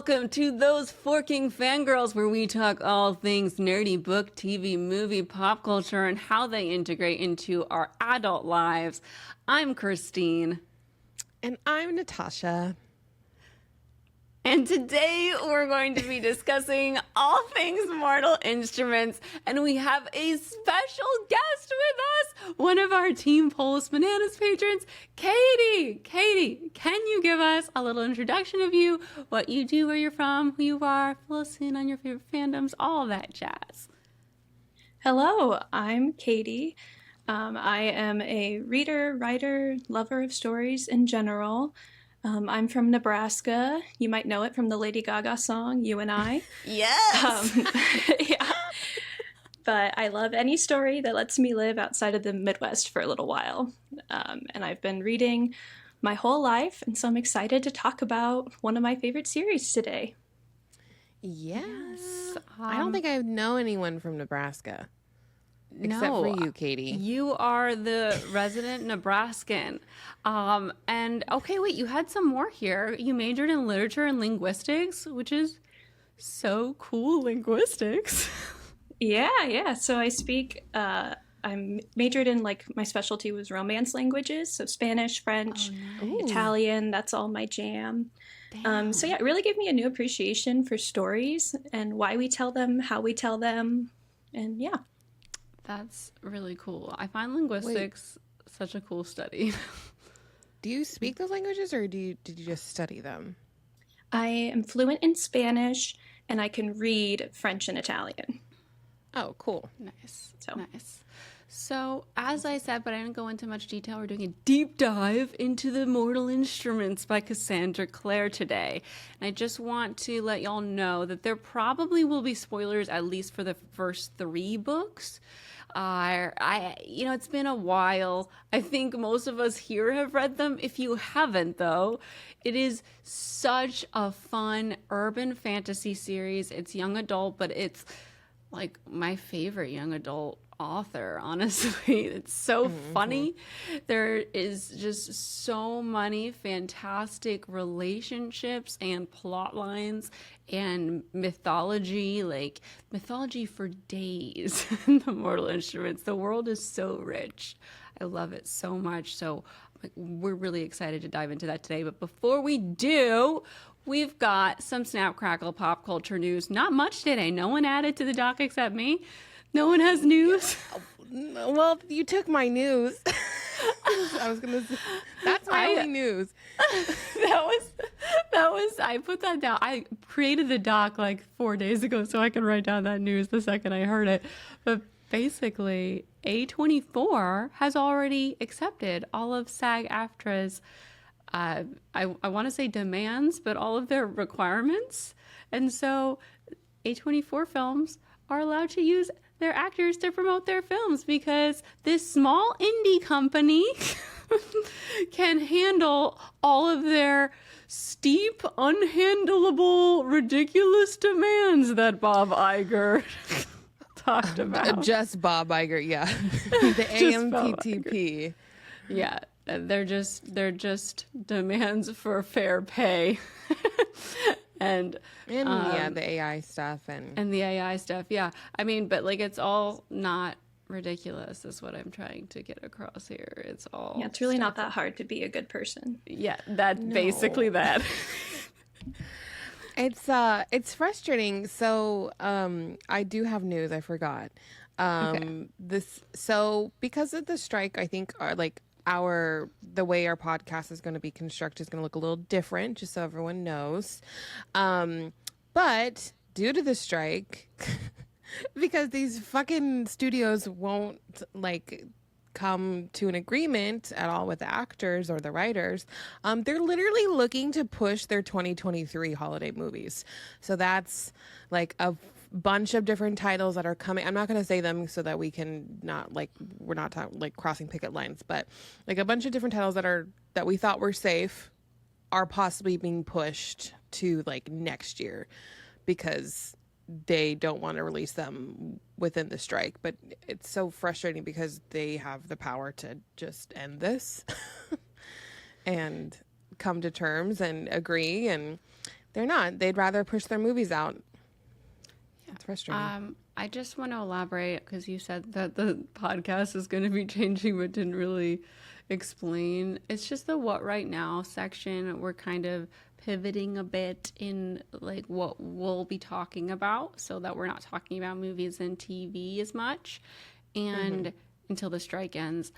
welcome to Those Forking Fangirls, where we talk all things nerdy book, TV, movie, pop culture, and how they integrate into our adult lives. I'm Christine. And I'm Natasha. And today we're going to be discussing all things Mortal Instruments, and we have a special guest with us, one of our Team Polis Bananas patrons, Katie. Katie, can you give us a little introduction of you, what you do, where you're from, who you are, fill us in on your favorite fandoms, all that jazz. Hello, I'm Katie. I am a reader, writer, lover of stories in general. I'm from Nebraska. You might know it from the Lady Gaga song, You and I. Yes! Yeah. But I love any story that lets me live outside of the Midwest for a little while. And I've been reading my whole life, and so I'm excited to talk about one of my favorite series today. Yes. I don't think I know anyone from Nebraska. Except for you, Katie. You are the resident Nebraskan. And okay, wait, you had some more here. You majored in literature and linguistics, which is so cool, linguistics. Yeah. So I speak, I'm majored in, my specialty was Romance languages. So Spanish, French, Italian, that's all my jam. So yeah, it really gave me a new appreciation for stories and why we tell them, how we tell them. And yeah. That's really cool. I find linguistics such a cool study. Do you speak those languages, or did you just study them? I am fluent in Spanish, and I can read French and Italian. Oh, cool. Nice. So, as I said, but I didn't go into much detail, we're doing a deep dive into the Mortal Instruments by Cassandra Clare today. And I just want to let y'all know that there probably will be spoilers, at least for the first 3 books. It's been a while. I think most of us here have read them. If you haven't, though, it is such a fun urban fantasy series. It's young adult, but it's like my favorite young adult author, honestly. It's so funny. There is just so many fantastic relationships and plot lines and mythology for days in the Mortal Instruments. The world is so rich. I love it so much. So we're really excited to dive into that today. But before we do, we've got some Snap Crackle pop culture news. Not much today. No one added to the doc except me. No one has news. Well, you took my news. I was gonna say that's my only news. That was I put that down. I created the doc 4 days ago so I could write down that news the second I heard it. But basically, A24 has already accepted all of SAG-AFTRA's I want to say demands, but all of their requirements. And so A24 films are allowed to use their actors to promote their films because this small indie company can handle all of their steep, unhandleable, ridiculous demands that Bob Iger talked about. Just Bob Iger, yeah. The AMPTP. Yeah, they're just demands for fair pay. And the AI stuff and the AI stuff. Yeah. I mean, but it's all not ridiculous is what I'm trying to get across here. It's all it's really not that hard to be a good person. Yeah, basically that. It's frustrating. So I do have news. I forgot. So because of the strike, I think the way our podcast is going to be constructed is going to look a little different, just so everyone knows. But due to the strike, because these fucking studios won't come to an agreement at all with the actors or the writers, they're literally looking to push their 2023 holiday movies. So that's a bunch of different titles that are coming. I'm not going to say them so that we can not we're not crossing picket lines, but a bunch of different titles that we thought were safe are possibly being pushed to next year because they don't want to release them within the strike. But it's so frustrating because they have the power to just end this and come to terms and agree, and They're not. They'd rather push their movies out. It's frustrating. I just want to elaborate because you said that the podcast is going to be changing, but didn't really explain. It's just the what right now section. We're kind of pivoting a bit in like what we'll be talking about, so that we're not talking about movies and TV as much, and until the strike ends.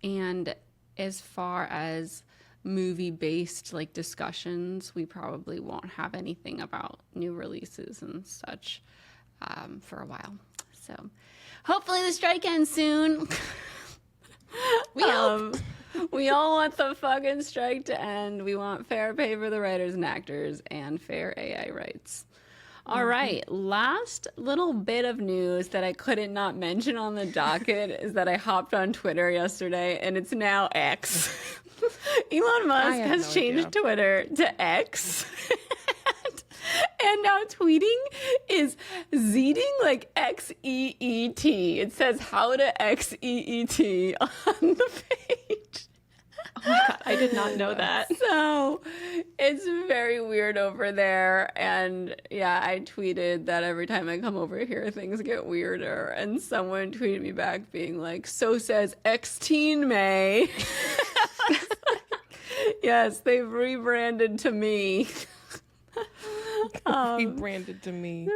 And as far as movie-based like discussions, we probably won't have anything about new releases and such for a while. So hopefully the strike ends soon. We hope. We all want the fucking strike to end. We want fair pay for the writers and actors and fair AI rights. All right, last little bit of news that I couldn't not mention on the docket is that I hopped on Twitter yesterday, and it's now X. Elon Musk has changed Twitter to X. And now tweeting is Zeeting, like X-E-E-T. It says how to X-E-E-T on the page. Oh my God, I did not know that. So it's very weird over there. And yeah, I tweeted that every time I come over here, things get weirder. And someone tweeted me back being like, so says X-Teen May. Yes, they've rebranded to me. Rebranded to me.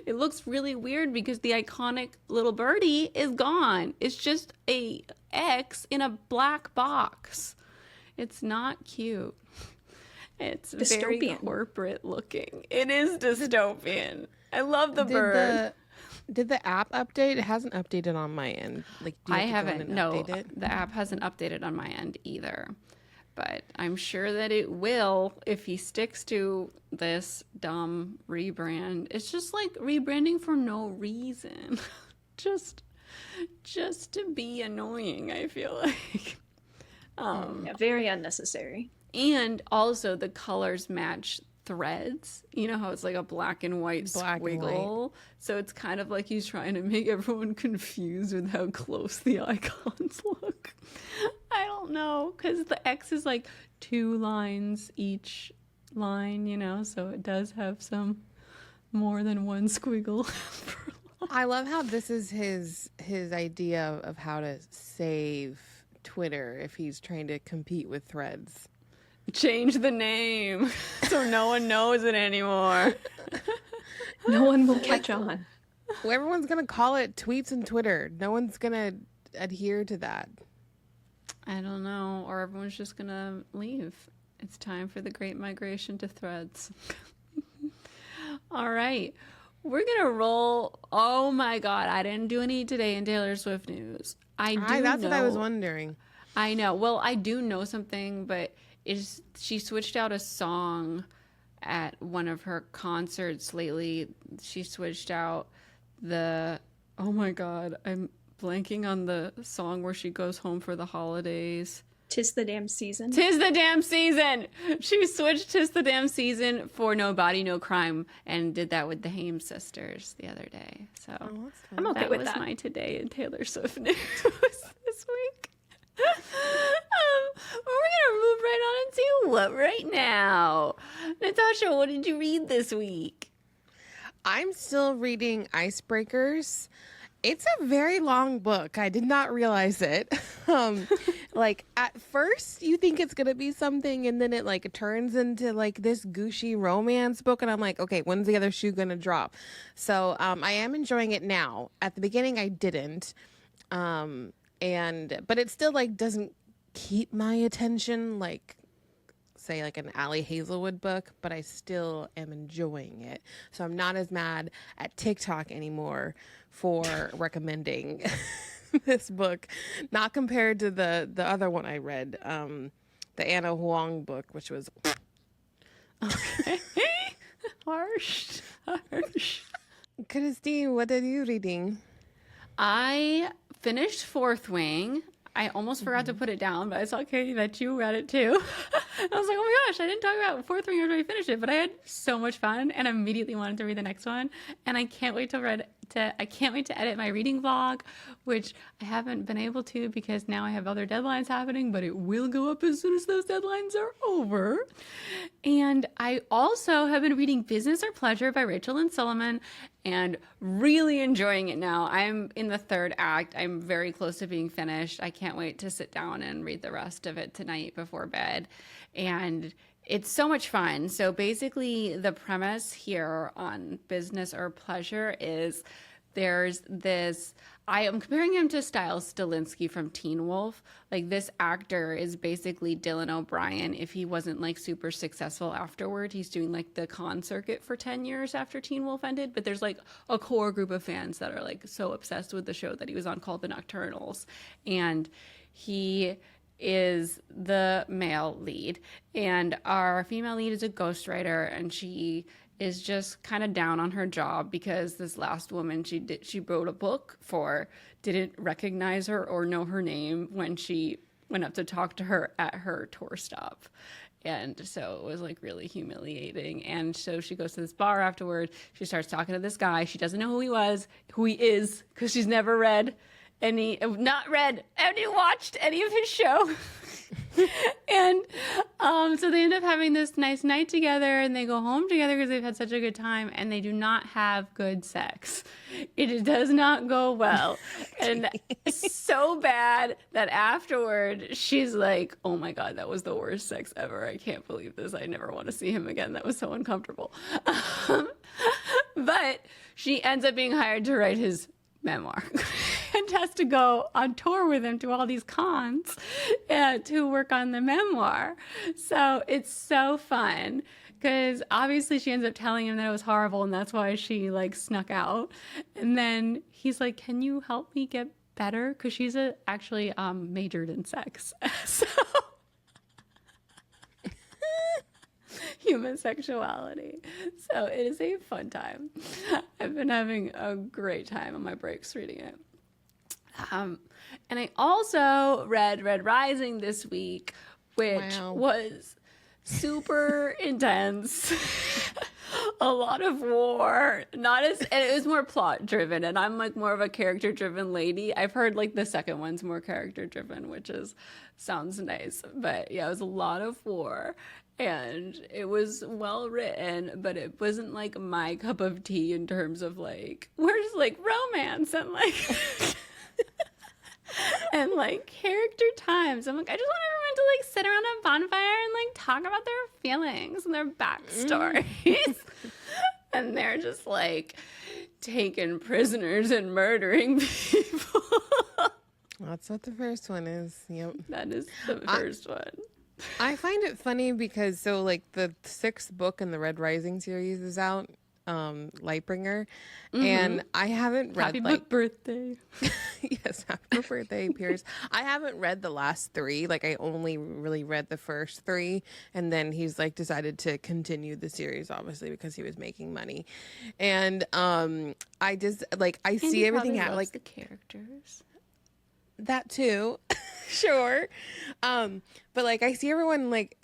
It looks really weird because the iconic little birdie is gone. It's just a X in a black box. It's not cute. It's very corporate looking. It is dystopian. I love the bird. Did the app update? It hasn't updated on my end. Like, I haven't. No, the app hasn't updated on my end either. But I'm sure that it will if he sticks to this dumb rebrand. It's just like rebranding for no reason. just to be annoying, I feel like. Yeah, very unnecessary. And also the colors match Threads. You know how it's like a black and white squiggle? So it's kind of like he's trying to make everyone confused with how close the icons look. I don't know, because the X is like 2 lines each line, you know, so it does have some more than one squiggle per line. I love how this is his idea of how to save Twitter if he's trying to compete with Threads. Change the name so no one knows it anymore. No one will catch on. Well, everyone's going to call it tweets and Twitter. No one's going to adhere to that. I don't know. Or everyone's just going to leave. It's time for the great migration to Threads. All right. We're going to roll. Oh, my God. I didn't do any today in Taylor Swift news. That's what I was wondering. I know. Well, I do know something, but she switched out a song at one of her concerts lately. She switched out oh my God, I'm blanking on the song where she goes home for the holidays. 'Tis the damn season. 'Tis the damn season. She switched 'Tis the damn season for No Body, No Crime and did that with the Haim sisters the other day. So I'm okay with that. That was my today in Taylor Swift news this week. We're gonna move right on into what right now. Natasha, what did you read this week? I'm still reading Icebreakers. It's a very long book. I did not realize it. Like at first you think it's gonna be something, and then it like turns into like this gushy romance book, and I'm like, okay, when's the other shoe gonna drop? So I am enjoying it now. At the beginning, I didn't. But it still like doesn't keep my attention like say like an Allie Hazelwood book, but I still am enjoying it. So I'm not as mad at TikTok anymore for recommending this book, not compared to the other one I read, the Anna Huang book, which was okay. harsh. Christine, what are you reading? I finished Fourth Wing. I almost forgot to put it down, but I saw, Katie, that you read it too. I was like, oh my gosh, I didn't talk about Fourth Wing after I finished it, but I had so much fun and immediately wanted to read the next one. And I can't wait to can't wait to edit my reading vlog, which I haven't been able to because now I have other deadlines happening, but it will go up as soon as those deadlines are over. And I also have been reading Business or Pleasure by Rachel and Solomon and really enjoying it now. I'm in the third act. I'm very close to being finished. I can't wait to sit down and read the rest of it tonight before bed. And it's so much fun. So basically the premise here on Business or Pleasure is there's this, I am comparing him to Styles Stilinski from Teen Wolf. Like, this actor is basically Dylan O'Brien if he wasn't like super successful afterward. He's doing like the con circuit for 10 years after Teen Wolf ended, but there's like a core group of fans that are like so obsessed with the show that he was on called The Nocturnals. And he is the male lead, and our female lead is a ghostwriter, and she is just kind of down on her job because this last woman she wrote a book for didn't recognize her or know her name when she went up to talk to her at her tour stop. And so it was like really humiliating. And so she goes to this bar afterward. She starts talking to this guy. She doesn't know who he is, because she's never read watched any of his show. And so they end up having this nice night together, and they go home together because they've had such a good time, and they do not have good sex. It does not go well. And so bad that afterward she's like, oh my God, that was the worst sex ever. I can't believe this. I never want to see him again. That was so uncomfortable. But she ends up being hired to write his memoir and has to go on tour with him to all these cons to work on the memoir. So it's so fun because obviously she ends up telling him that it was horrible, and that's why she like snuck out. And then he's like, can you help me get better? Because she's actually majored in sex. So human sexuality. So it is a fun time. I've been having a great time on my breaks reading it. And I also read Red Rising this week, which was super intense. A lot of war, and it was more plot driven, and I'm like more of a character driven lady. I've heard like the second one's more character driven, which sounds nice, but yeah, it was a lot of war, and it was well written, but it wasn't like my cup of tea in terms of like, where's like romance and like and like character times. I'm like, I just want everyone to like sit around a bonfire and like talk about their feelings and their backstories. And they're just like taking prisoners and murdering people. That's what the first one is. Yep. That is the first one. I find it funny because so like the 6th book in the Red Rising series is out, Lightbringer, and I haven't read Happy book birthday. Yes, happy birthday, Pierce. I haven't read the last 3. Like, I only really read the first 3, and then he's like decided to continue the series, obviously because he was making money. And I just like I see everything out like the characters. That too. Sure. But like I see everyone like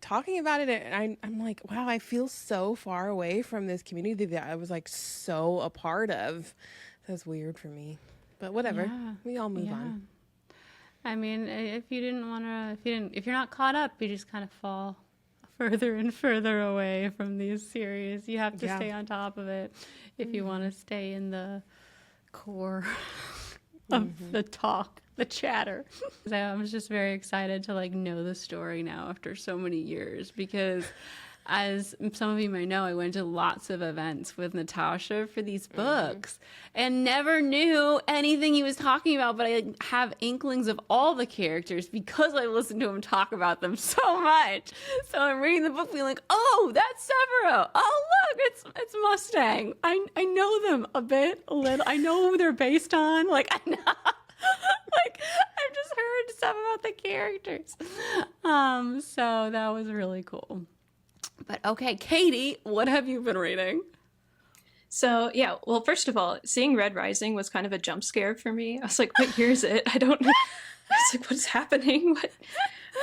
talking about it, and I'm like, wow, I feel so far away from this community that I was like so a part of. That's weird for me. But whatever. Yeah. We all move on. I mean, if you're not caught up, you just kind of fall further and further away from these series. You have to stay on top of it if you want to stay in the core of the talk, the chatter. I was just very excited to like know the story now after so many years, because as some of you might know, I went to lots of events with Natasha for these books and never knew anything he was talking about, but I have inklings of all the characters because I listened to him talk about them so much. So I'm reading the book being like, oh, that's Severo. Oh, look, it's Mustang. I know them a little. I know who they're based on. Like, I know. Like, I've just heard stuff about the characters. So that was really cool. But okay, Katie, what have you been reading? So yeah, well, first of all, seeing Red Rising was kind of a jump scare for me. I was like, what year is it? I don't know. I was like, what's happening? What?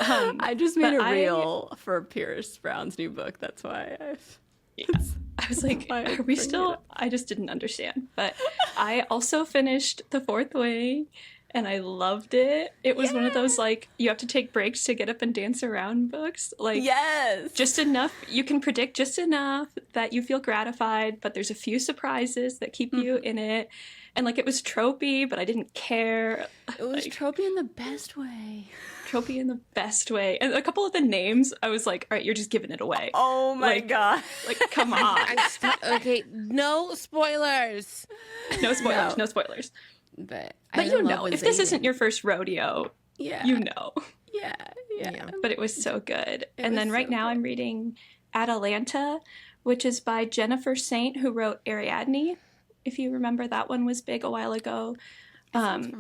I just made a reel for Pierce Brown's new book. That's why I was like, are we still? I just didn't understand. But I also finished The Fourth Way, and I loved it. It was one of those, like, you have to take breaks to get up and dance around books. Like, just enough. You can predict just enough that you feel gratified, but there's a few surprises that keep you in it. And, like, it was tropey, but I didn't care. It was tropey in the best way. Tropey in the best way. And a couple of the names, I was like, all right, you're just giving it away. Oh my God. Like, come on. Okay, no spoilers. No spoilers, no spoilers. But you know, if this isn't your first rodeo, you know. Yeah. But it was so good. And then right now I'm reading Atalanta, which is by Jennifer Saint, who wrote Ariadne. If you remember, that one was big a while ago.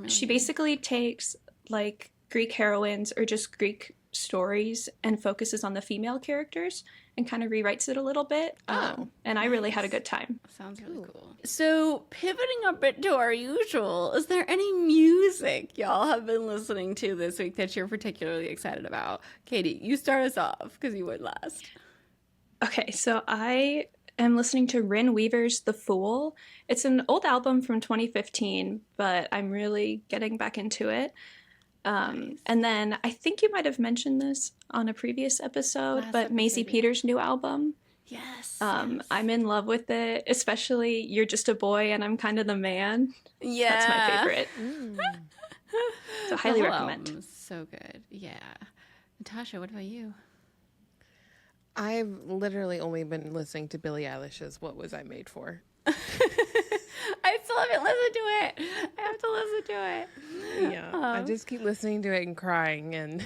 She basically takes, like, Greek heroines or just Greek stories and focuses on the female characters and kind of rewrites it a little bit. And I really had a good time. Sounds really cool. So pivoting a bit to our usual, is there any music y'all have been listening to this week that you're particularly excited about? Katie, you start us off because you went last. Okay, so I am listening to Rin Weaver's The Fool. It's an old album from 2015, but I'm really getting back into it. Nice. And then I think you might have mentioned this on a previous episode, but Maisie Peters' new album. Yes. I'm in love with it, especially You're Just a Boy and I'm Kind of the Man. Yeah. That's my favorite. So highly recommend. Album's so good. Yeah. Natasha, what about you? I've literally only been listening to Billie Eilish's What Was I Made For? I still haven't listened to it. I have to listen to it. Yeah. I just keep listening to it and crying and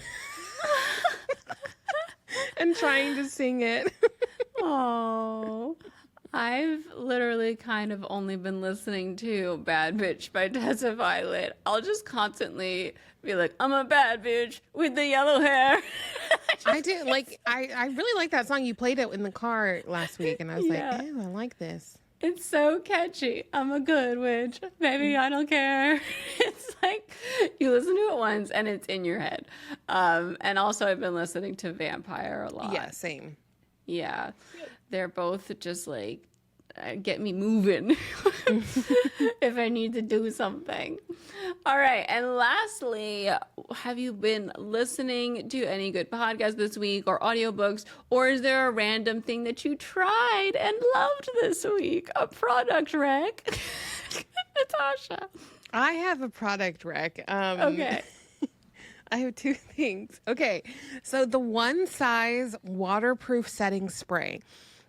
and trying to sing it. Oh, I've literally kind of only been listening to Bad Bitch by Tessa Violet. I'll just constantly be like, I'm a bad bitch with the yellow hair. I do. Like, I really like that song. You played it in the car last week, and I was like, oh, I like this. It's so catchy. I'm a good witch. Baby, I don't care. It's like you listen to it once and it's in your head. And also I've been listening to Vampire a lot. Yeah, same. Yeah. They're both just like get me moving if I need to do something. All right. And lastly, have you been listening to any good podcasts this week or audiobooks, or is there a random thing that you tried and loved this week? A product rec? Natasha. I have a product rec. Okay. I have two things. Okay. So the One Size waterproof setting spray.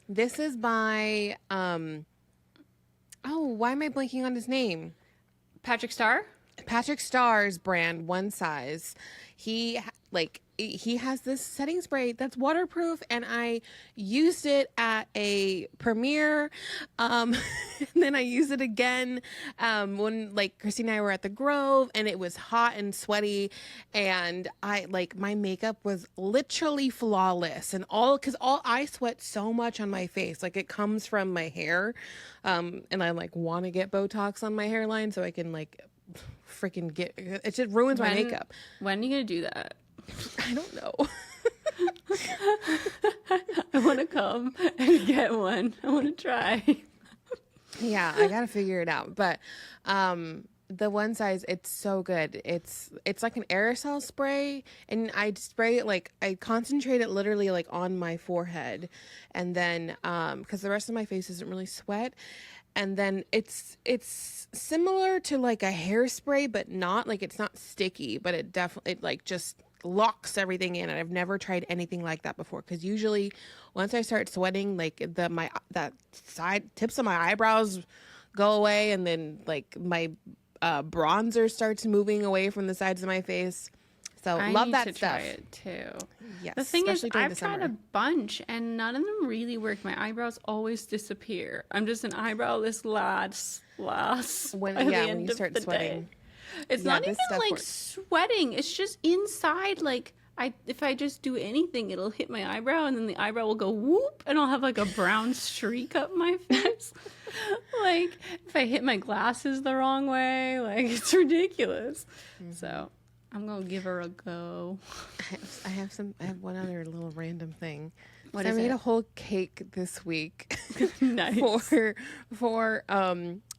This is by, why am I blanking on his name? Patrick Starr? Patrick Starr's brand, One Size. He has this setting spray that's waterproof, and I used it at a premiere. And then I used it again when Christina and I were at the Grove, and it was hot and sweaty, and my makeup was literally flawless, and because I sweat so much on my face, like it comes from my hair, and I want to get Botox on my hairline so I can freaking get it. Just ruins my makeup. When are you gonna do that? I don't know. I want to come and get one. I want to try. Yeah, I gotta figure it out. But the One Size, it's so good. It's like an aerosol spray, and I spray it I concentrate it literally on my forehead, and then because the rest of my face doesn't really sweat. And then it's similar to a hairspray, but not it's not sticky, but it definitely just locks everything in. And I've never tried anything like that before, because usually once I start sweating, that side tips of my eyebrows go away, and then my bronzer starts moving away from the sides of my face. So I love need that to stuff. try it too. Yes, the thing is, during I've tried a bunch and none of them really work. My eyebrows always disappear. I'm just an eyebrowless lass when you start sweating. It's not even sweating. It's just inside. If I just do anything, it'll hit my eyebrow, and then the eyebrow will go whoop, and I'll have a brown streak up my face. If I hit my glasses the wrong way, it's ridiculous. Mm-hmm. So I'm gonna give her a go. I have one other little random thing. What So is I made it? a whole cake this week Nice. for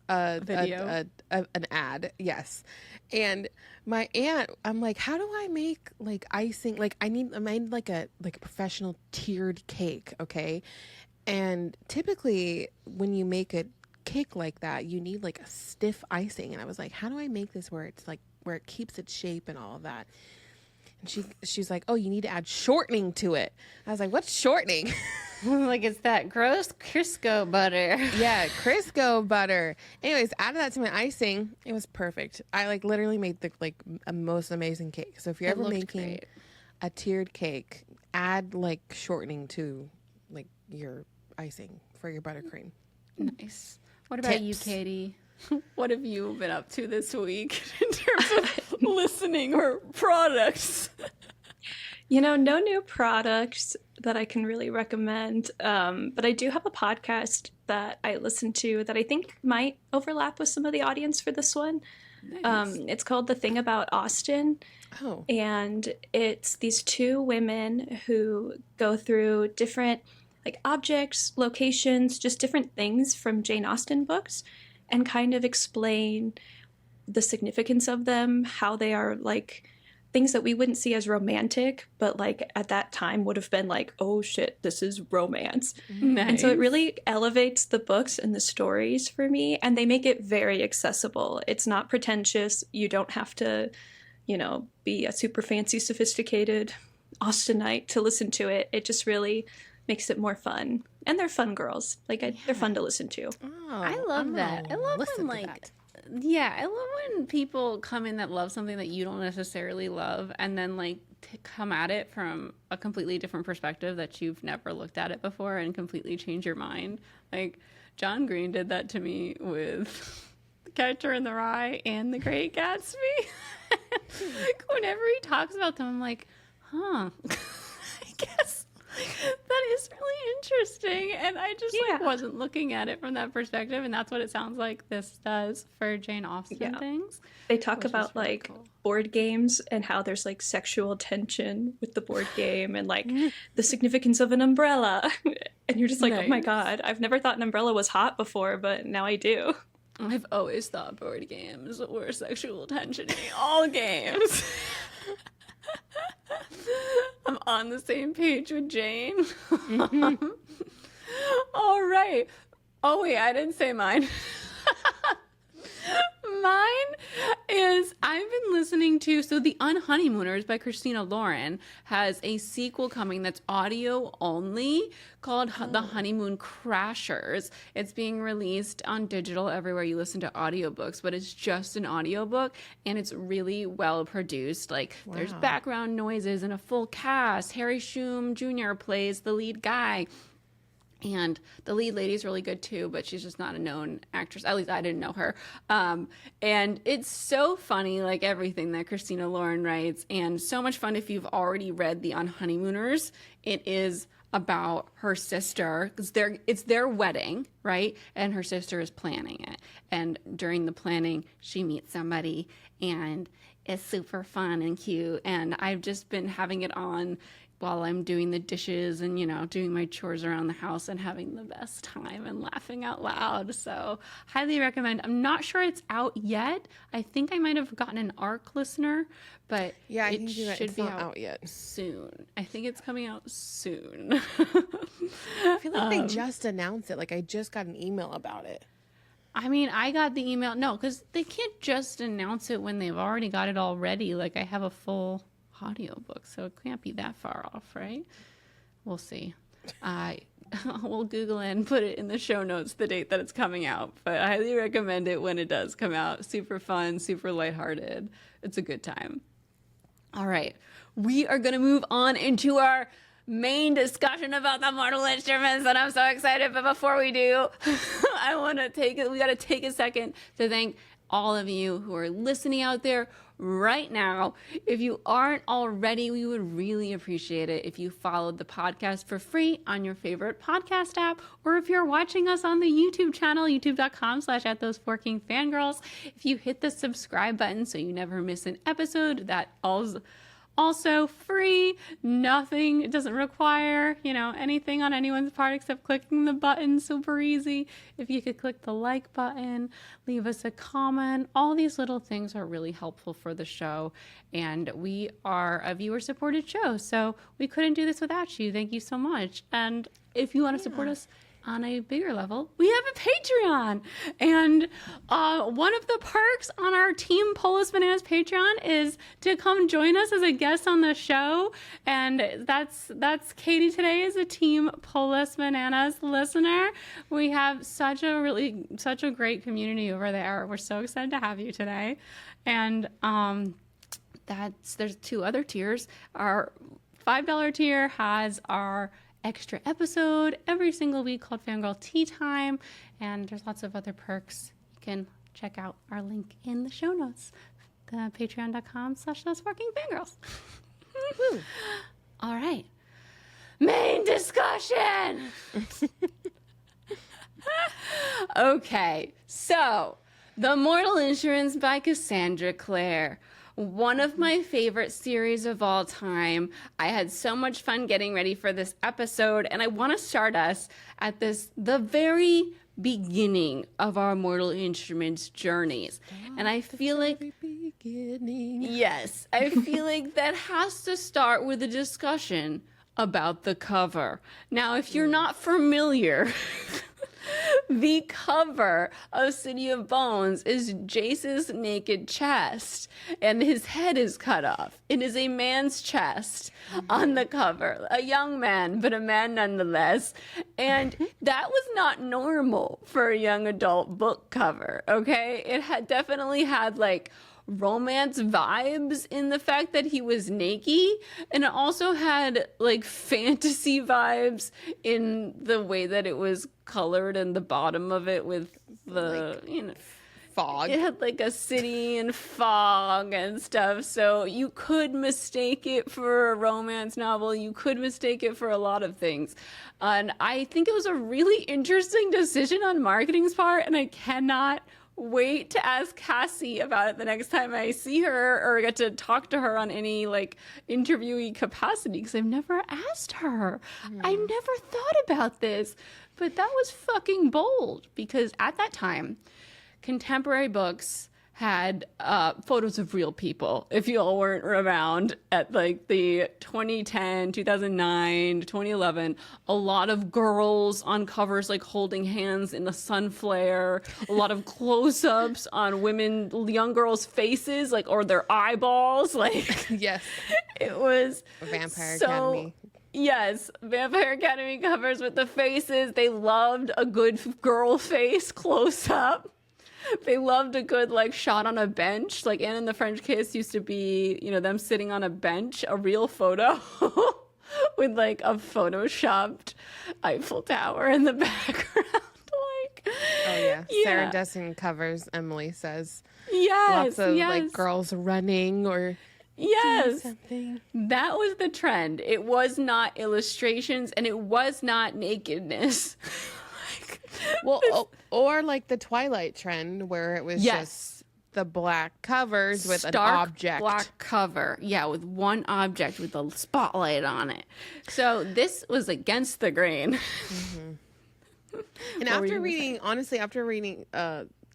Video. an ad. Yes. And my aunt, I'm like, how do I make like icing? Like I made like a professional tiered cake, okay? And typically when you make a cake like that, you need like a stiff icing. And I was like, how do I make this where it's like where it keeps its shape and all of that? And she's like, oh, you need to add shortening to it. I was like, what's shortening? Like it's that gross Crisco butter. Yeah, Crisco butter. Anyways, added that to my icing. It was perfect. I like literally made the most amazing cake. So if you're It ever looked making great. a tiered cake, add like shortening to like your icing for your buttercream. Nice. What about you, Tips. Katie? What have you been up to this week in terms of listening or products? No new products that I can really recommend, but I do have a podcast that I listen to that I think might overlap with some of the audience for this one. Nice. It's called The Thing About Austin, Oh, and it's these two women who go through different like objects, locations, just different things from Jane Austen books, and kind of explain the significance of them, how they are like things that we wouldn't see as romantic, but like at that time would have been like, oh shit, this is romance. Nice. And so it really elevates the books and the stories for me, and they make it very accessible. It's not pretentious. You don't have to, be a super fancy, sophisticated Austenite to listen to it. It just really makes it more fun. And they're fun girls. They're fun to listen to. I love that. I love when I love when people come in that love something that you don't necessarily love, and then come at it from a completely different perspective that you've never looked at it before, and completely change your mind. Like John Green did that to me with The Catcher in the Rye and The Great Gatsby. Whenever he talks about them, I'm like, huh, I guess that is really interesting. And I just wasn't looking at it from that perspective. And that's what it sounds like this does for Jane Austen things. They talk about really cool. board games and how there's sexual tension with the board game and the significance of an umbrella. And you're just like, Nice. oh my God, I've never thought an umbrella was hot before, but now I do. I've always thought board games were sexual tension in all games. I'm on the same page with Jane. All right. Oh, wait, I didn't say mine. Mine is I've been listening to The Honeymooners by Christina Lauren has a sequel coming that's audio only called The Honeymoon Crashers. It's being released on digital everywhere you listen to audiobooks, but it's just an audiobook and it's really well produced. There's background noises and a full cast. Harry Shum Jr. plays the lead guy. And the lead lady's really good too, but she's just not a known actress. At least I didn't know her. And it's so funny, like everything that Christina Lauren writes, and so much fun if you've already read The Honeymooners. It is about her sister, because it's their wedding, right? And her sister is planning it. And during the planning, she meets somebody, and it's super fun and cute. And I've just been having it on while I'm doing the dishes and, doing my chores around the house and having the best time and laughing out loud. So highly recommend. I'm not sure it's out yet. I think I might have gotten an ARC listener, but yeah, it should it's be not out yet. soon. I think it's coming out soon. I feel like they just announced it. I just got an email about it. I mean, I got the email. No, because they can't just announce it when they've already got it all ready. I have a full audiobook, so it can't be that far off, right? We'll see. We'll Google it and put it in the show notes the date that it's coming out, but I highly recommend it when it does come out. Super fun, super lighthearted. It's a good time. All right, we are going to move on into our main discussion about the mortal instruments, and I'm so excited. But before we do, we got to take a second to thank all of you who are listening out there right now. If you aren't already, we would really appreciate it if you followed the podcast for free on your favorite podcast app, or if you're watching us on the YouTube channel, youtube.com/@those4kingfangirls. If you hit the subscribe button so you never miss an episode, that also free, nothing, it doesn't require, anything on anyone's part except clicking the button, super easy. If you could click the like button, leave us a comment, all these little things are really helpful for the show, and we are a viewer-supported show, so we couldn't do this without you. Thank you so much. And if you want to support us on a bigger level, we have a Patreon, and one of the perks on our Team Polis Bananas Patreon is to come join us as a guest on the show, and that's Katie today is a Team Polis Bananas listener. We have such a great community over there. We're so excited to have you today, and there's 2 other tiers. Our $5 tier has our extra episode every single week called Fangirl Tea Time, and there's lots of other perks. You can check out our link in the show notes, the patreon.com/those4kingfangirls. All right, main discussion. Okay, so The Mortal Insurance by Cassandra Clare. One of my favorite series of all time. I had so much fun getting ready for this episode, and I want to start us at the very beginning of our Mortal Instruments journeys. And I feel like yes, I feel like that has to start with a discussion about the cover. Now, if you're not familiar, the cover of City of Bones is Jace's naked chest, and his head is cut off. It is a man's chest on the cover, a young man, but a man nonetheless. And that was not normal for a young adult book cover, okay? It definitely had like romance vibes in the fact that he was naked, and it also had like fantasy vibes in the way that it was colored and the bottom of it with the fog. It had like a city and fog and stuff, so you could mistake it for a romance novel. You could mistake it for a lot of things, and I think it was a really interesting decision on marketing's part, and I cannot wait to ask Cassie about it the next time I see her or get to talk to her on any like interviewee capacity, because I've never asked her. I never thought about this, but that was fucking bold, because at that time, contemporary books had photos of real people. If you all weren't around at like the 2010, 2009, 2011, a lot of girls on covers like holding hands in the sun flare, a lot of close-ups on young girls' faces, like, or their eyeballs. Like, yes. It was Vampire Academy. Yes, Vampire Academy covers with the faces. They loved a good girl face close up. They loved a good like shot on a bench. Like Anne and the French Kiss used to be, them sitting on a bench, a real photo with like a photoshopped Eiffel Tower in the background. Like, oh yeah, Sarah Dessen covers. Emily says, yes, lots of like girls running or doing something. That was the trend. It was not illustrations, and it was not nakedness. Well, or like the Twilight trend where it was just the black covers with an object. Black cover. Yeah, with one object with a spotlight on it. So this was against the grain. And after reading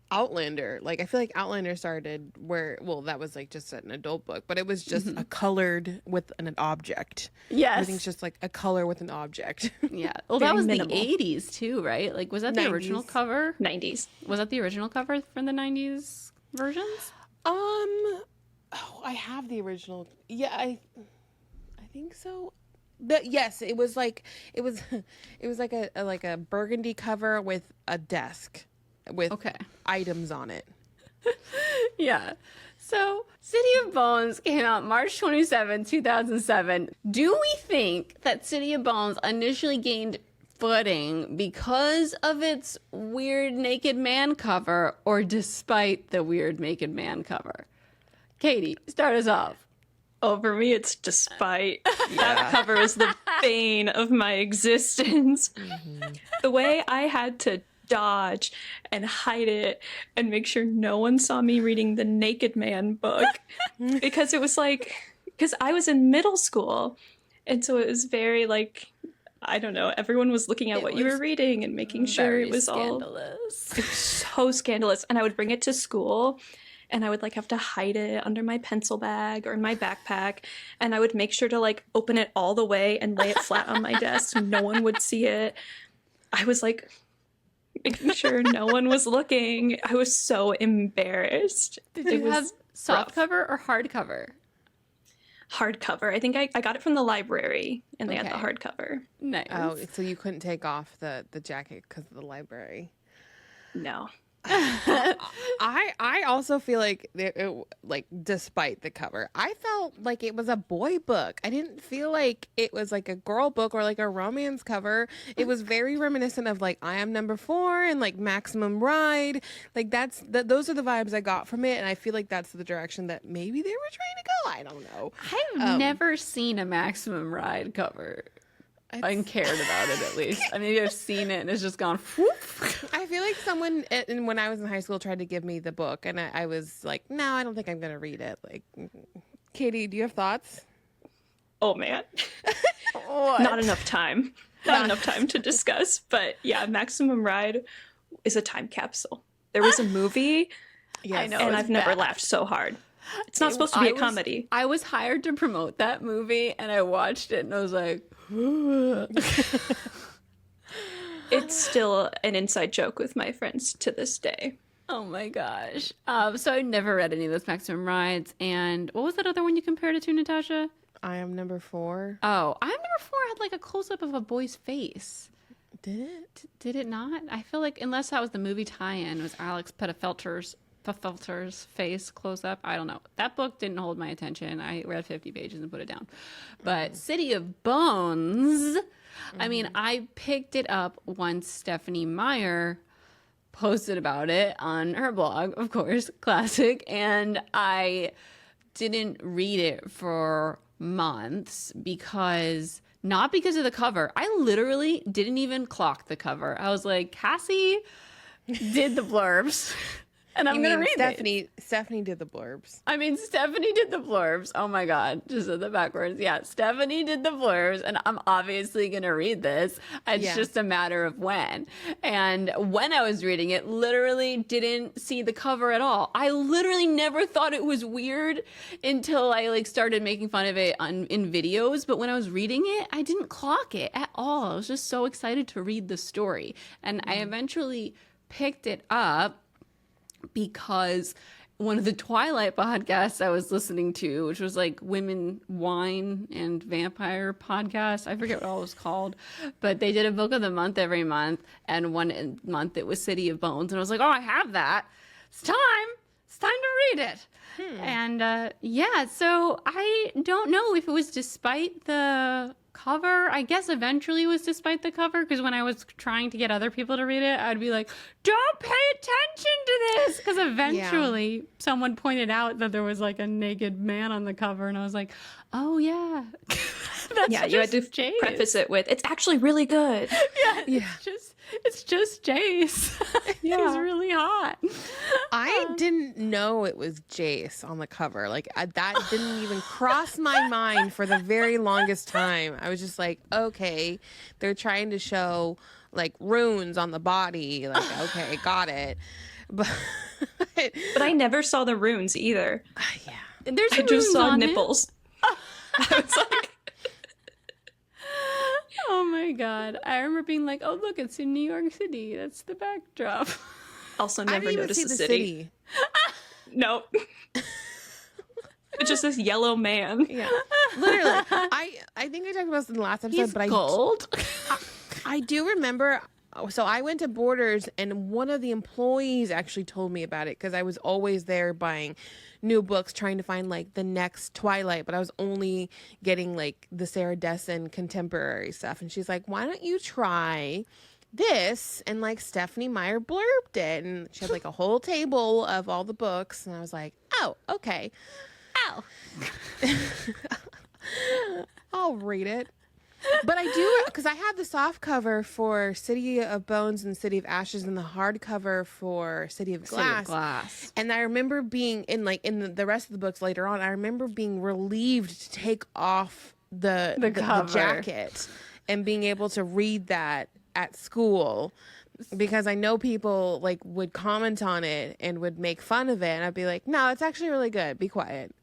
Outlander, like I feel like Outlander started that was like just an adult book, but it was just a colored with an object. Yes. Everything's just like a color with an object. Yeah. Well, that was minimal. The 80s too, right? Like, was that the 90s. Original cover? 90s. Was that the original cover from the 90s versions? I have the original. Yeah, I think so. But yes, it was like a burgundy cover with a desk with items on it. Yeah. So, City of Bones came out March 27, 2007. Do we think that City of Bones initially gained footing because of its weird naked man cover or despite the weird naked man cover? Katie, start us off. Oh, for me, it's despite. That cover is the bane of my existence. The way I had to dodge and hide it and make sure no one saw me reading the Naked Man book because it was like, because I was in middle school. And so it was very like, I don't know, everyone was looking at what you were reading and making sure it was scandalous. It was so scandalous. And I would bring it to school. And I would like have to hide it under my pencil bag or in my backpack. And I would make sure to like open it all the way and lay it flat on my desk so no one would see it. I was like making sure no one was looking. I was so embarrassed. Did you have soft cover or hardcover? Hardcover. I think I got it from the library and they had the hardcover. Nice. Oh, so you couldn't take off the jacket because of the library? No. I also feel like like despite the cover, I felt like it was a boy book. I didn't feel like it was like a girl book or like a romance cover. It was very reminiscent of like I Am Number 4 and like Maximum Ride. Like those are the vibes I got from it, and I feel like that's the direction that maybe they were trying to go. I don't know. I've never seen a Maximum Ride cover. I cared about it at least. I mean, I've seen it and it's just gone. Whoop. I feel like someone when I was in high school tried to give me the book, and I was like, no, I don't think I'm gonna read it. Like, Katie, do you have thoughts? Oh man, not enough time. Not enough time to discuss. But yeah, Maximum Ride is a time capsule. There was a movie, I know, and I've never laughed so hard. It's not supposed to be a comedy. I was hired to promote that movie, and I watched it, and I was like, it's still an inside joke with my friends to this day. oh my gosh. So I never read any of those Maximum Rides. And what was that other one you compared it to, Natasha? I Am Number 4. Oh, I Am Number 4 had like a close-up of a boy's face. Did it? Did it not? I feel like, unless that was the movie tie-in, it was Alex Petterfelter's face close up. I don't know. That book didn't hold my attention. I read 50 pages and put it down. But City of Bones, I mean, I picked it up once Stephanie Meyer posted about it on her blog, of course, classic, and I didn't read it for months not because of the cover. I literally didn't even clock the cover. I was like, Cassie did the blurbs. And I'm going to read it. Stephanie did the blurbs. I mean, Stephanie did the blurbs. Oh my God. Just said that backwards. Yeah. Stephanie did the blurbs, and I'm obviously going to read this. It's just a matter of when. And when I was reading it, literally didn't see the cover at all. I literally never thought it was weird until I like started making fun of it in videos. But when I was reading it, I didn't clock it at all. I was just so excited to read the story. And I eventually picked it up because one of the Twilight podcasts I was listening to, which was like Women, Wine, and Vampire podcast. I forget what all it was called, but they did a book of the month every month, and one month it was City of Bones. And I was like, oh, I have that. It's time to read it. And so I don't know if it was despite the cover. I guess eventually it was despite the cover, because when I was trying to get other people to read it, I'd be like, don't pay attention to this, because eventually someone pointed out that there was like a naked man on the cover, and I was like, oh yeah. That's you had to preface it with, it's actually really good. It's just Jace. He's really hot. I didn't know it was Jace on the cover. Like that didn't even cross my mind for the very longest time. I was just like, okay, they're trying to show like runes on the body. Like, okay, got it. But I never saw the runes either. There's I just saw nipples. I was like, oh my God. I remember being like, oh, look, it's in New York City. That's the backdrop. Also never I didn't noticed even see the city. Nope. It's just this yellow man. Yeah. Literally. I think I talked about this in the last episode, He's but gold. I do remember so I went to Borders, and one of the employees actually told me about it because I was always there buying new books, trying to find like the next Twilight, but I was only getting like the Sarah Dessen contemporary stuff. And she's like, why don't you try this? And like Stephanie Meyer blurbed it, and she had like a whole table of all the books, and I was like, oh, okay. Ow. I'll read it. But I do, because I have the soft cover for City of Bones and City of Ashes, and the hardcover for City of Glass. And I remember being in the rest of the books later on, I remember being relieved to take off the jacket and being able to read that at school, because I know people like would comment on it and would make fun of it, and I'd be like, no, it's actually really good. Be quiet.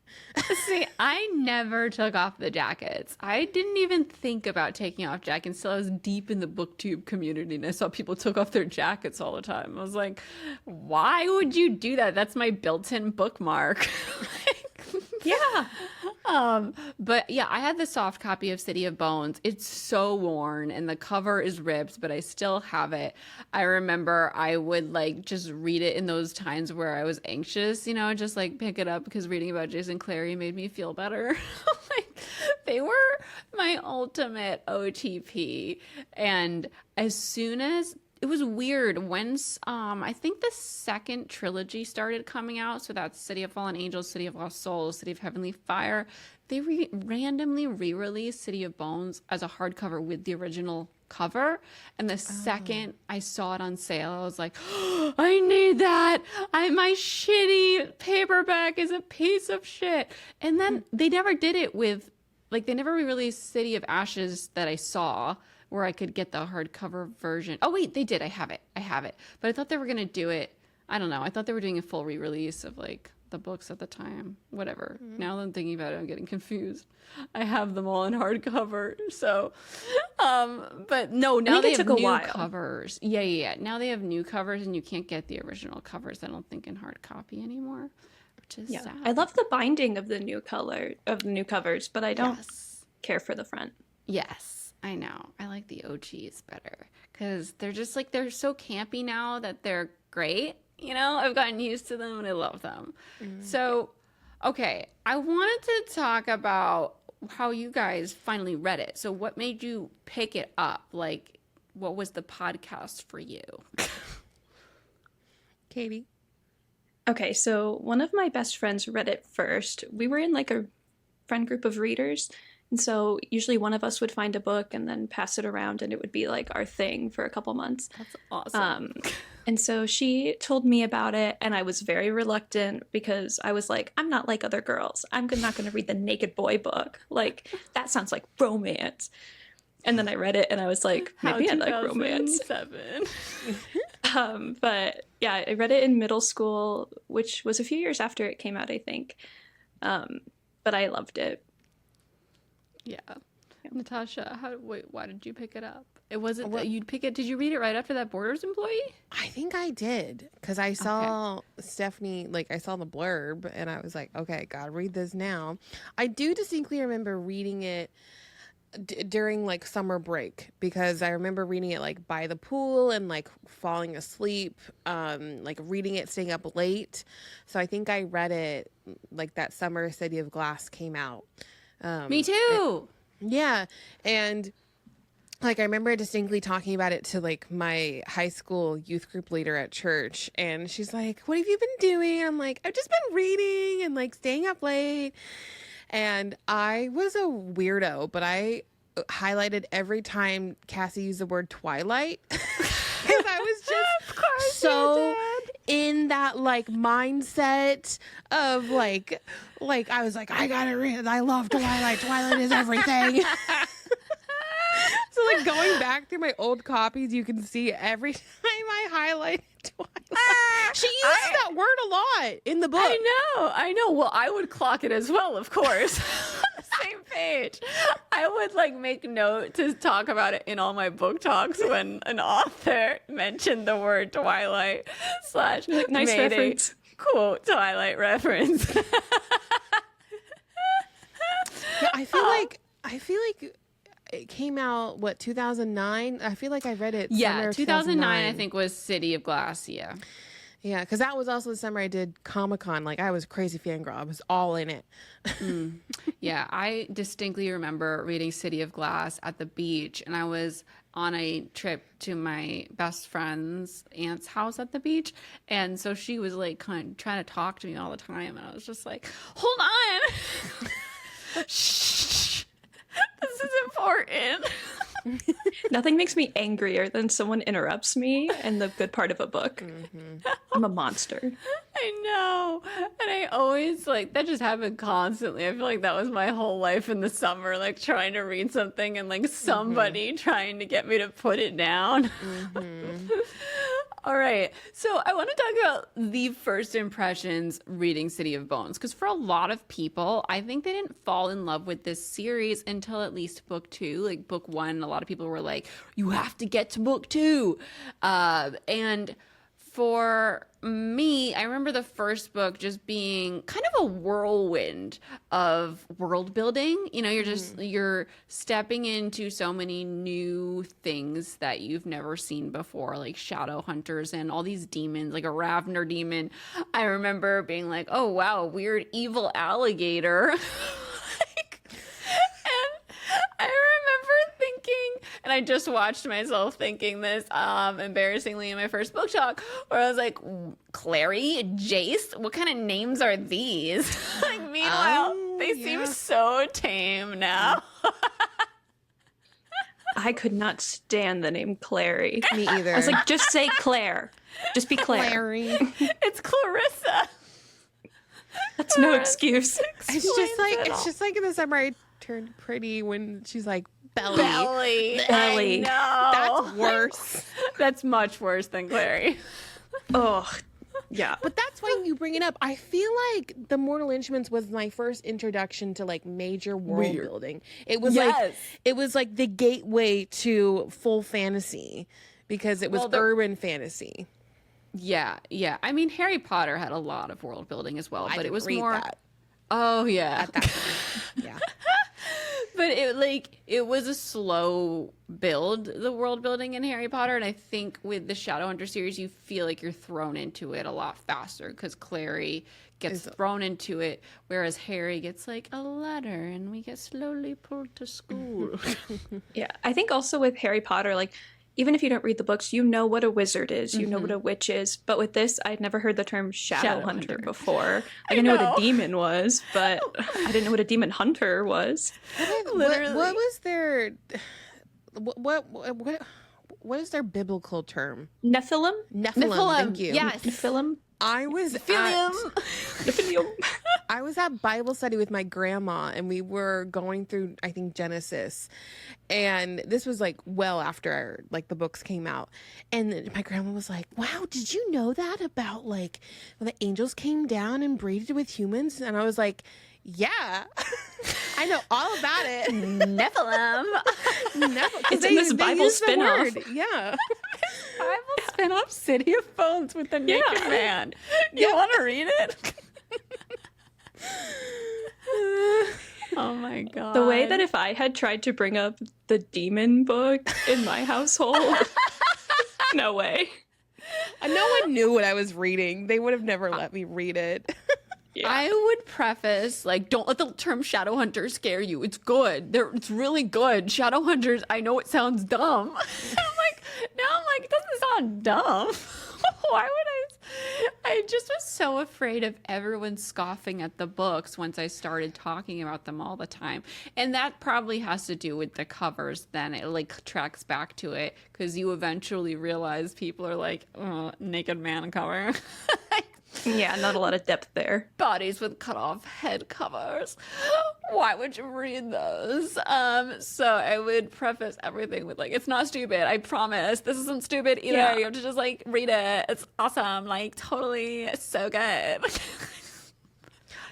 See, I never took off the jackets. I didn't even think about taking off jackets until I was deep in the booktube community and I saw people took off their jackets all the time. I was like, why would you do that? That's my built-in bookmark. Yeah. But yeah, I had the soft copy of City of Bones. It's so worn and the cover is ripped, but I still have it. I remember I would like just read it in those times where I was anxious, you know, just like pick it up because reading about Jason Clary made me feel better. Like they were my ultimate OTP. And as soon as it was weird once I think the second trilogy started coming out, so that's City of Fallen Angels, City of Lost Souls, City of Heavenly Fire, they randomly re-released City of Bones as a hardcover with the original cover, and the second I saw it on sale, I was like, oh, I need that. My shitty paperback is a piece of shit. And then they never did it with, like, they never re-released City of Ashes that I saw where I could get the hardcover version. Oh wait, they did. I have it. But I thought they were gonna do it. I don't know. I thought they were doing a full re-release of like the books at the time. Whatever. Now that I'm thinking about it, I'm getting confused. I have them all in hardcover. So, but no. Now they have new covers. Yeah. Now they have new covers, and you can't get the original covers, I don't think, in hard copy anymore, which is sad. I love the binding of the new covers, but I don't care for the front. Yes. I know. I like the OGs better because they're just like, they're so campy now that they're great. You know, I've gotten used to them and I love them. So, okay, I wanted to talk about how you guys finally read it. So what made you pick it up? Like, what was the podcast for you? Katie? Okay, so one of my best friends read it first. We were in like a friend group of readers. And so usually one of us would find a book and then pass it around, and it would be like our thing for a couple months. That's awesome. And so she told me about it, and I was very reluctant because I was like, I'm not like other girls. I'm not going to read the naked boy book. Like, that sounds like romance. And then I read it, and I was like, maybe I like romance. But yeah, I read it in middle school, which was a few years after it came out, I think. But I loved it. Yeah. Natasha, why did you pick it up? It wasn't that you'd pick it. Did you read it right after that Borders employee? I think I did, because I saw Stephanie, like I saw the blurb and I was like, okay, gotta read this now. I do distinctly remember reading it during like summer break, because I remember reading it like by the pool and like falling asleep, like reading it, staying up late. So I think I read it like that summer City of Glass came out. Me too. Yeah. And like, I remember distinctly talking about it to like my high school youth group leader at church. And she's like, what have you been doing? I'm like, I've just been reading and like staying up late. And I was a weirdo, but I highlighted every time Cassie used the word Twilight. Because I was just so in that like mindset of like I was like, I gotta read it. I love Twilight. Twilight is everything. So like going back through my old copies, you can see every time I highlight Twilight. She uses that word a lot in the book. I know. Well, I would clock it as well, of course. Same page. I would like make note to talk about it in all my book talks when an author mentioned the word Twilight / like, nice reference. Quote Twilight reference. Yeah, I feel like it came out, what, 2009? I feel like I read it. Yeah, summer of 2009 I think was City of Glass. Yeah. Yeah, because that was also the summer I did Comic-Con. Like, I was a crazy fangirl. I was all in it. Yeah, I distinctly remember reading City of Glass at the beach, and I was on a trip to my best friend's aunt's house at the beach, and so she was like kind of trying to talk to me all the time, and I was just like, hold on. Shh, this is important. Nothing makes me angrier than someone interrupts me in the good part of a book. I'm a monster. I know. And I always, like, that just happened constantly. I feel like that was my whole life in the summer, like, trying to read something and, like, somebody trying to get me to put it down. All right. So I want to talk about the first impressions reading City of Bones, because for a lot of people, I think they didn't fall in love with this series until at least book 2. Like, book 1, a lot of people were like, you have to get to book 2. And for me, I remember the first book just being kind of a whirlwind of world building. You know, you're stepping into so many new things that you've never seen before, like shadow hunters and all these demons, like a Ravner demon. I remember being like, oh wow, weird evil alligator. I remember thinking, and I just watched myself thinking this embarrassingly in my first book talk, where I was like, Clary, Jace, what kind of names are these? Like, meanwhile, they seem so tame now. I could not stand the name Clary. Me either. I was like, just say Claire. Just be Claire. Clary. It's Clarissa. That's no excuse. It's just like in the summer I turned pretty when she's like, Belly. Belly. No. That's worse. That's much worse than Clary. Oh, yeah. But that's why you bring it up. I feel like The Mortal Instruments was my first introduction to like major world building. It was like the gateway to full fantasy because it was urban fantasy. Yeah. I mean, Harry Potter had a lot of world building as well, but it was more. That. Oh yeah. At that time. Yeah. But it was a slow build, the world building in Harry Potter, and I think with the Shadowhunter series, you feel like you're thrown into it a lot faster because Clary gets thrown into it, whereas Harry gets like a letter, and we get slowly pulled to school. Yeah, I think also with Harry Potter, like, even if you don't read the books, you know what a wizard is, you know what a witch is. But with this, I'd never heard the term Shadowhunter before. I didn't know what a demon was, but I didn't know what a demon hunter was. What was their what is their biblical term? Nephilim? Nephilim. Thank you. Yes. Nephilim? I was Nephilim. I was at Bible study with my grandma, and we were going through, I think, Genesis, and this was like well after like the books came out, and my grandma was like, "Wow, did you know that about like when the angels came down and breeded with humans?" And I was like, "Yeah, I know all about it." Nephilim. It's in this Bible spin-off. Yeah. Bible spin-off City of Bones with the naked man. You want to read it? Oh my god. The way that if I had tried to bring up the demon book in my household, no way. No one knew what I was reading. They would have never let me read it. Yeah. I would preface, like, don't let the term Shadowhunter scare you. It's good. It's really good. Shadowhunters, I know it sounds dumb. I'm like, it doesn't sound dumb. Why would I just was so afraid of everyone scoffing at the books once I started talking about them all the time. And that probably has to do with the covers. Then it like tracks back to it because you eventually realize people are like, oh, naked man cover. Yeah, not a lot of depth there. Bodies with cut off head covers. Why would you read those? So I would preface everything with like, it's not stupid. I promise. This isn't stupid either. Yeah. You have to just like read it. It's awesome. Like totally so good.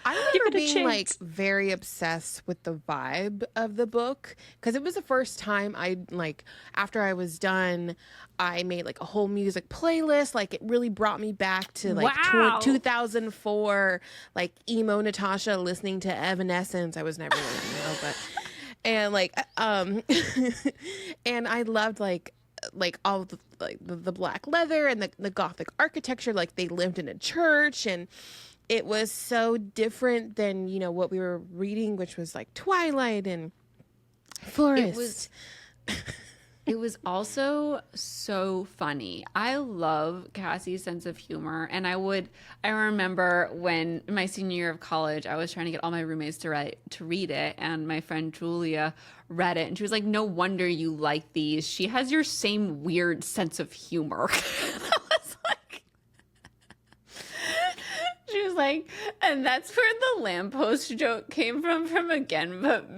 I remember being like very obsessed with the vibe of the book because it was the first time I like after I was done, I made like a whole music playlist. Like it really brought me back to like 2004, like emo Natasha listening to Evanescence. I was never really emo, but And like and I loved like all the the black leather and the gothic architecture. Like they lived in a church, and it was so different than, you know, what we were reading, which was like Twilight and Forest. It was also so funny. I love Cassie's sense of humor. And I remember when my senior year of college, I was trying to get all my roommates to read it. And my friend Julia read it. And she was like, no wonder you like these. She has your same weird sense of humor. I was like, she was like, and that's where the lamppost joke came from Again But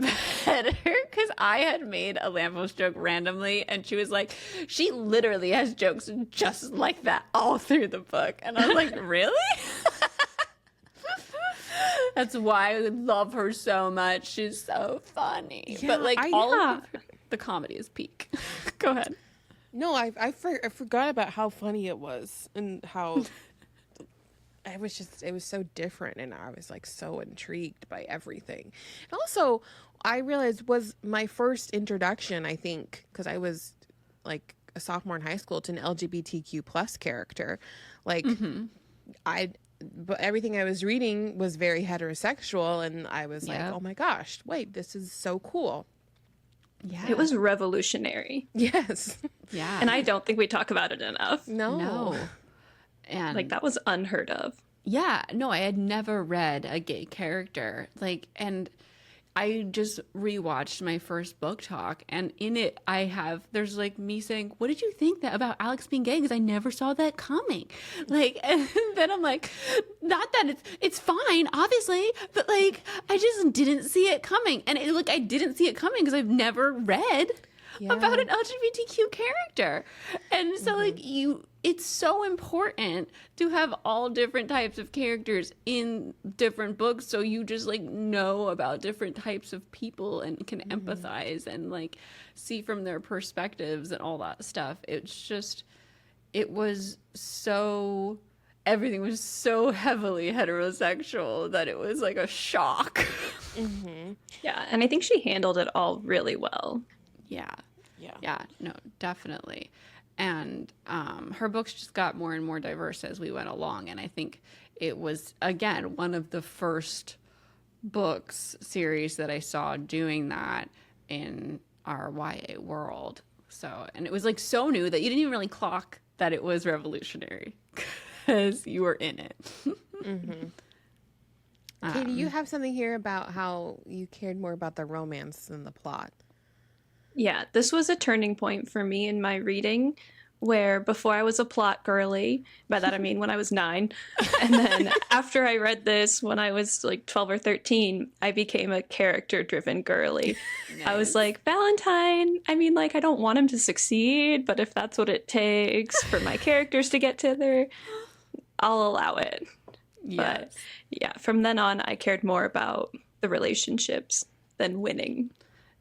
Better, because I had made a lamppost joke randomly, and she was like, she literally has jokes just like that all through the book. And I was like, really? That's why I love her so much. She's so funny. Yeah, but like all of the comedy is peak. Go ahead. No, I forgot about how funny it was, and how it was so different, and I was like so intrigued by everything. And also, I realized was my first introduction, I think, because I was like a sophomore in high school, to an LGBTQ plus character. Like but everything I was reading was very heterosexual, and I was like, oh my gosh, wait, this is so cool. Yeah. It was revolutionary. Yes. Yeah. And I don't think we talk about it enough. No. And like that was unheard of. Yeah, no, I had never read a gay character. Like, and I just rewatched my first book talk, and in it there's like me saying, what did you think about Alex being gay? Because I never saw that coming. Like, and then I'm like, not that it's fine, obviously, but like, I just didn't see it coming. And I didn't see it coming because I've never read about an LGBTQ character. And so like it's so important to have all different types of characters in different books, so you just like know about different types of people and can empathize and like see from their perspectives and all that stuff. Everything was so heavily heterosexual that it was like a shock. Yeah, and I think she handled it all really well. Yeah, no, definitely. And her books just got more and more diverse as we went along. And I think it was, again, one of the first books series that I saw doing that in our YA world. So, and it was like so new that you didn't even really clock that it was revolutionary because you were in it. Katie, you have something here about how you cared more about the romance than the plot. Yeah, this was a turning point for me in my reading, where before I was a plot girly, by that I mean when I was 9, and then after I read this when I was like 12 or 13, I became a character-driven girly. Nice. I was like, Valentine, I mean, like, I don't want him to succeed, but if that's what it takes for my characters to get together, I'll allow it. Yes. But yeah, from then on, I cared more about the relationships than winning.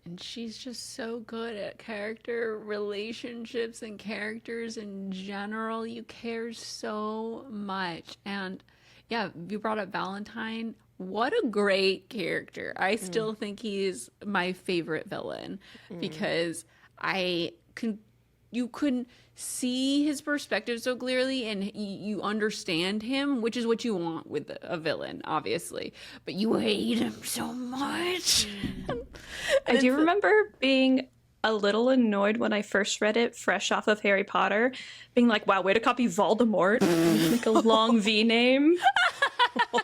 And she's just so good at character relationships and characters in general. You care so much. And yeah, you brought up Valentine. What a great character. I still think he's my favorite villain because you couldn't see his perspective so clearly, and you understand him, which is what you want with a villain, obviously, but you hate him so much. I do remember being a little annoyed when I first read it, fresh off of Harry Potter, being like, wow, way to copy Voldemort, like a long V name. I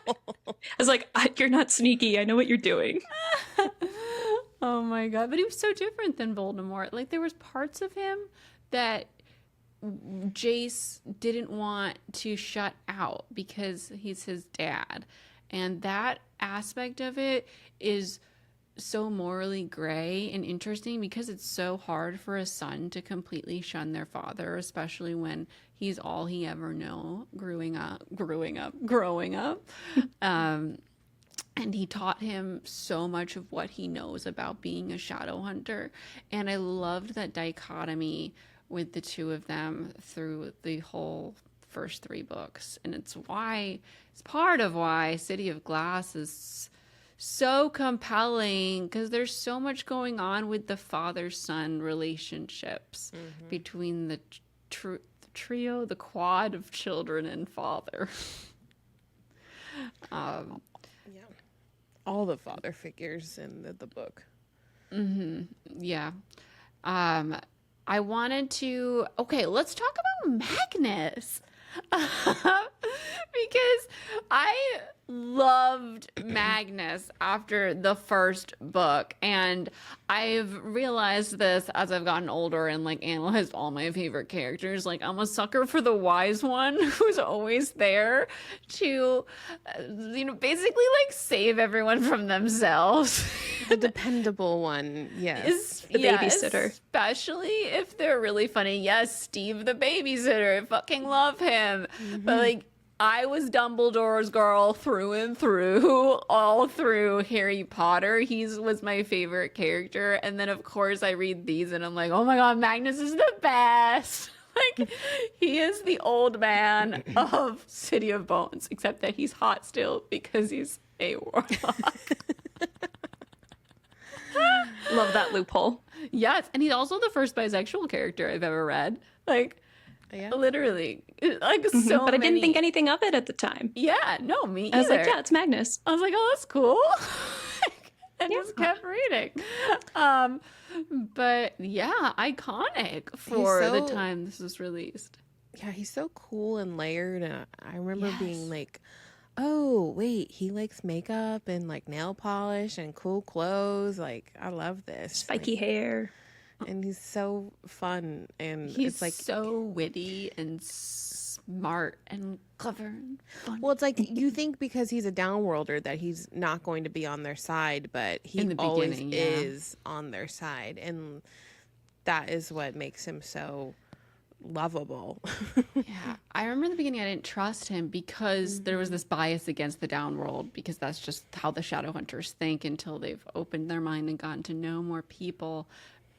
was like, you're not sneaky, I know what you're doing. Oh my god, but he was so different than Voldemort. Like, there was parts of him that Jace didn't want to shut out because he's his dad. And that aspect of it is so morally gray and interesting because it's so hard for a son to completely shun their father, especially when he's all he ever know growing up. And he taught him so much of what he knows about being a shadow hunter. And I loved that dichotomy with the two of them through the whole first 3 books. And it's part of why City of Glass is so compelling because there's so much going on with the father-son relationships between the trio, the quad of children and father. Yeah. All the father figures in the book. Yeah. I wanted to... Okay, let's talk about Magnus. Because I loved Magnus after the first book, and I've realized this as I've gotten older and like analyzed all my favorite characters. Like, I'm a sucker for the wise one who's always there to basically like save everyone from themselves. The dependable one, yes. The babysitter. Especially if they're really funny. Yes, Steve the babysitter. I fucking love him. But like, I was Dumbledore's girl through and through, all through Harry Potter. He was my favorite character. And then, of course, I read these and I'm like, oh my God, Magnus is the best. Like, he is the old man of City of Bones, except that he's hot still because he's a warlock. Love that loophole. Yes, and he's also the first bisexual character I've ever read. Like, literally, like so. But I didn't think anything of it at the time. Yeah, no, me either. I was like, yeah, it's Magnus. I was like, oh, that's cool. And just kept reading. But yeah, iconic for the time this was released. Yeah, he's so cool and layered. And I remember being like, oh, wait, he likes makeup and like nail polish and cool clothes. Like, I love this. Spiky hair. And he's so fun. And He's it's like so witty and smart and clever and fun. Well, it's like you think because he's a downworlder that he's not going to be on their side, but he always is on their side. And that is what makes him so lovable. Yeah. I remember in the beginning I didn't trust him because there was this bias against the downworld, because that's just how the Shadowhunters think until they've opened their mind and gotten to know more people.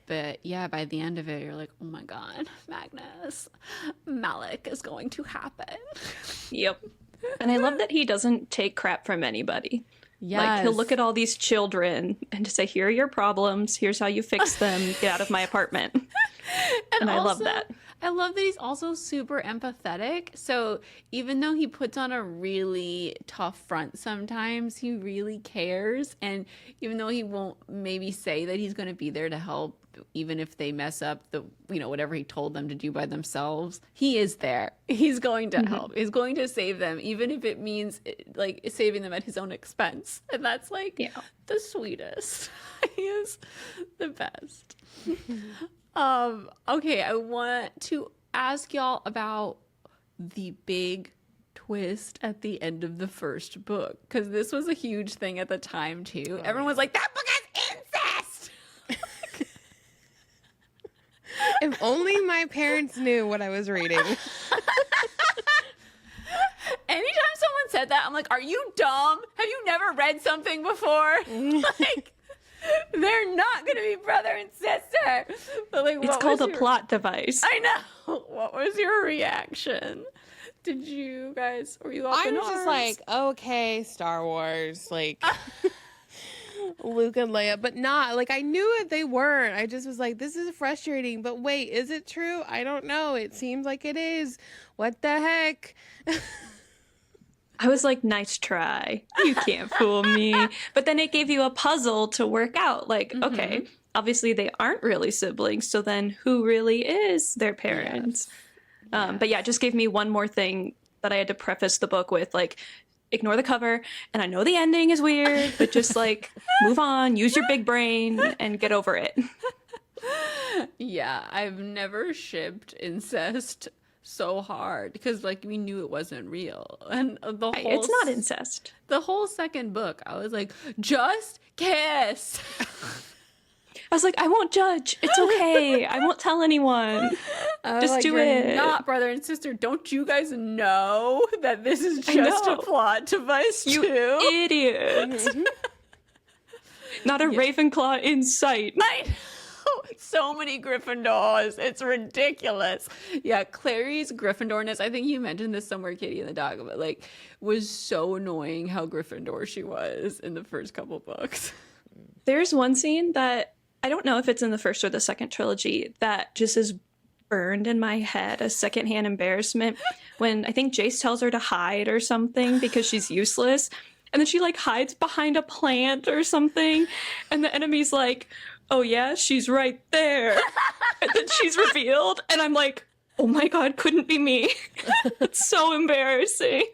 But yeah, by the end of it, you're like, oh my God, Magnus, Malik is going to happen. Yep. And I love that he doesn't take crap from anybody. Yes. Like, he'll look at all these children and just say, here are your problems. Here's how you fix them. Get out of my apartment. And I love that. I love that he's also super empathetic. So even though he puts on a really tough front sometimes, he really cares. And even though he won't maybe say that he's going to be there to help, even if they mess up the, whatever he told them to do by themselves, he is there. He's going to help. He's going to save them, even if it means like saving them at his own expense. And that's like the sweetest. He is the best. Okay, I want to ask y'all about the big twist at the end of the first book, because this was a huge thing at the time too. Everyone was like, that book has incest! If only my parents knew what I was reading. Anytime someone said that, I'm like, are you dumb? Have you never read something before? Like, they're not going to be brother and sister. But like, it's called a plot device. I know. What was your reaction? Did you guys, were you all I'm just like, okay, Star Wars, like Luke and Leia, but not like I knew it. They weren't. I just was like, this is frustrating. But wait, is it true? I don't know. It seems like it is. What the heck? I was like, nice try. You can't fool me. But then it gave you a puzzle to work out. Like, okay, obviously they aren't really siblings. So then who really is their parents? Yes. But yeah, it just gave me one more thing that I had to preface the book with. Like, ignore the cover. And I know the ending is weird, but just like move on, use your big brain and get over it. Yeah, I've never shipped incest so hard because like we knew it wasn't real, and the whole it's not incest. The whole second book I was like, just kiss. I was like, I won't judge, it's okay, I won't tell anyone, just like, do it. Not brother and sister. Don't you guys know that this is just a plot device, you too? Idiots. Not a Ravenclaw in sight. I know. so many Gryffindors. It's ridiculous. Yeah, Clary's Gryffindorness, I think you mentioned this somewhere, Katie, in the dog, but like was so annoying how Gryffindor she was in the first couple books. There's one scene that I don't know if it's in the first or the second trilogy that just is burned in my head as secondhand embarrassment when I think Jace tells her to hide or something because she's useless. And then she like hides behind a plant or something. And the enemy's like, oh yeah, she's right there. And then she's revealed. And I'm like, oh my God, couldn't be me. It's so embarrassing.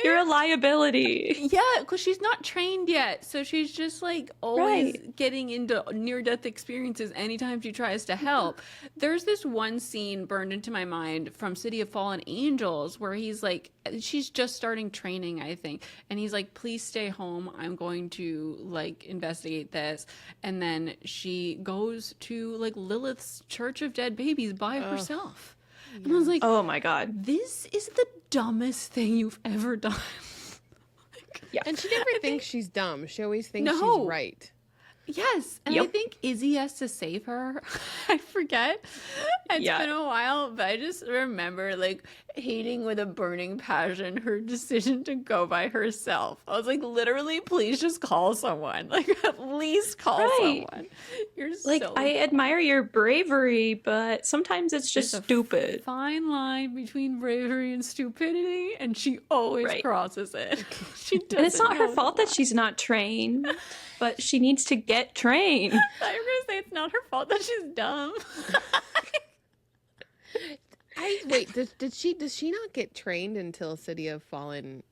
You're a liability. Yeah, because she's not trained yet. So she's just like always getting into near-death experiences anytime she tries to help. There's this one scene burned into my mind from City of Fallen Angels where he's like, she's just starting training, I think. And he's like, please stay home. I'm going to like investigate this. And then she goes to like Lilith's Church of Dead Babies by herself. And I was like, oh my God. This is the dumbest thing you've ever done. Yeah. And she never thinks she's dumb. She always thinks she's right. Yes. And I think Izzy has to save her. I forget. It's been a while, but I just remember like hating with a burning passion her decision to go by herself. I was like, literally, please just call someone. Like, at least call someone. You're like, so I admire your bravery, but sometimes it's just stupid. Fine line between bravery and stupidity, and she always crosses it. She doesn't. And it's not her fault that she's not trained, but she needs to get trained. I was gonna say it's not her fault that she's dumb. Wait, does she not get trained until City of Fallen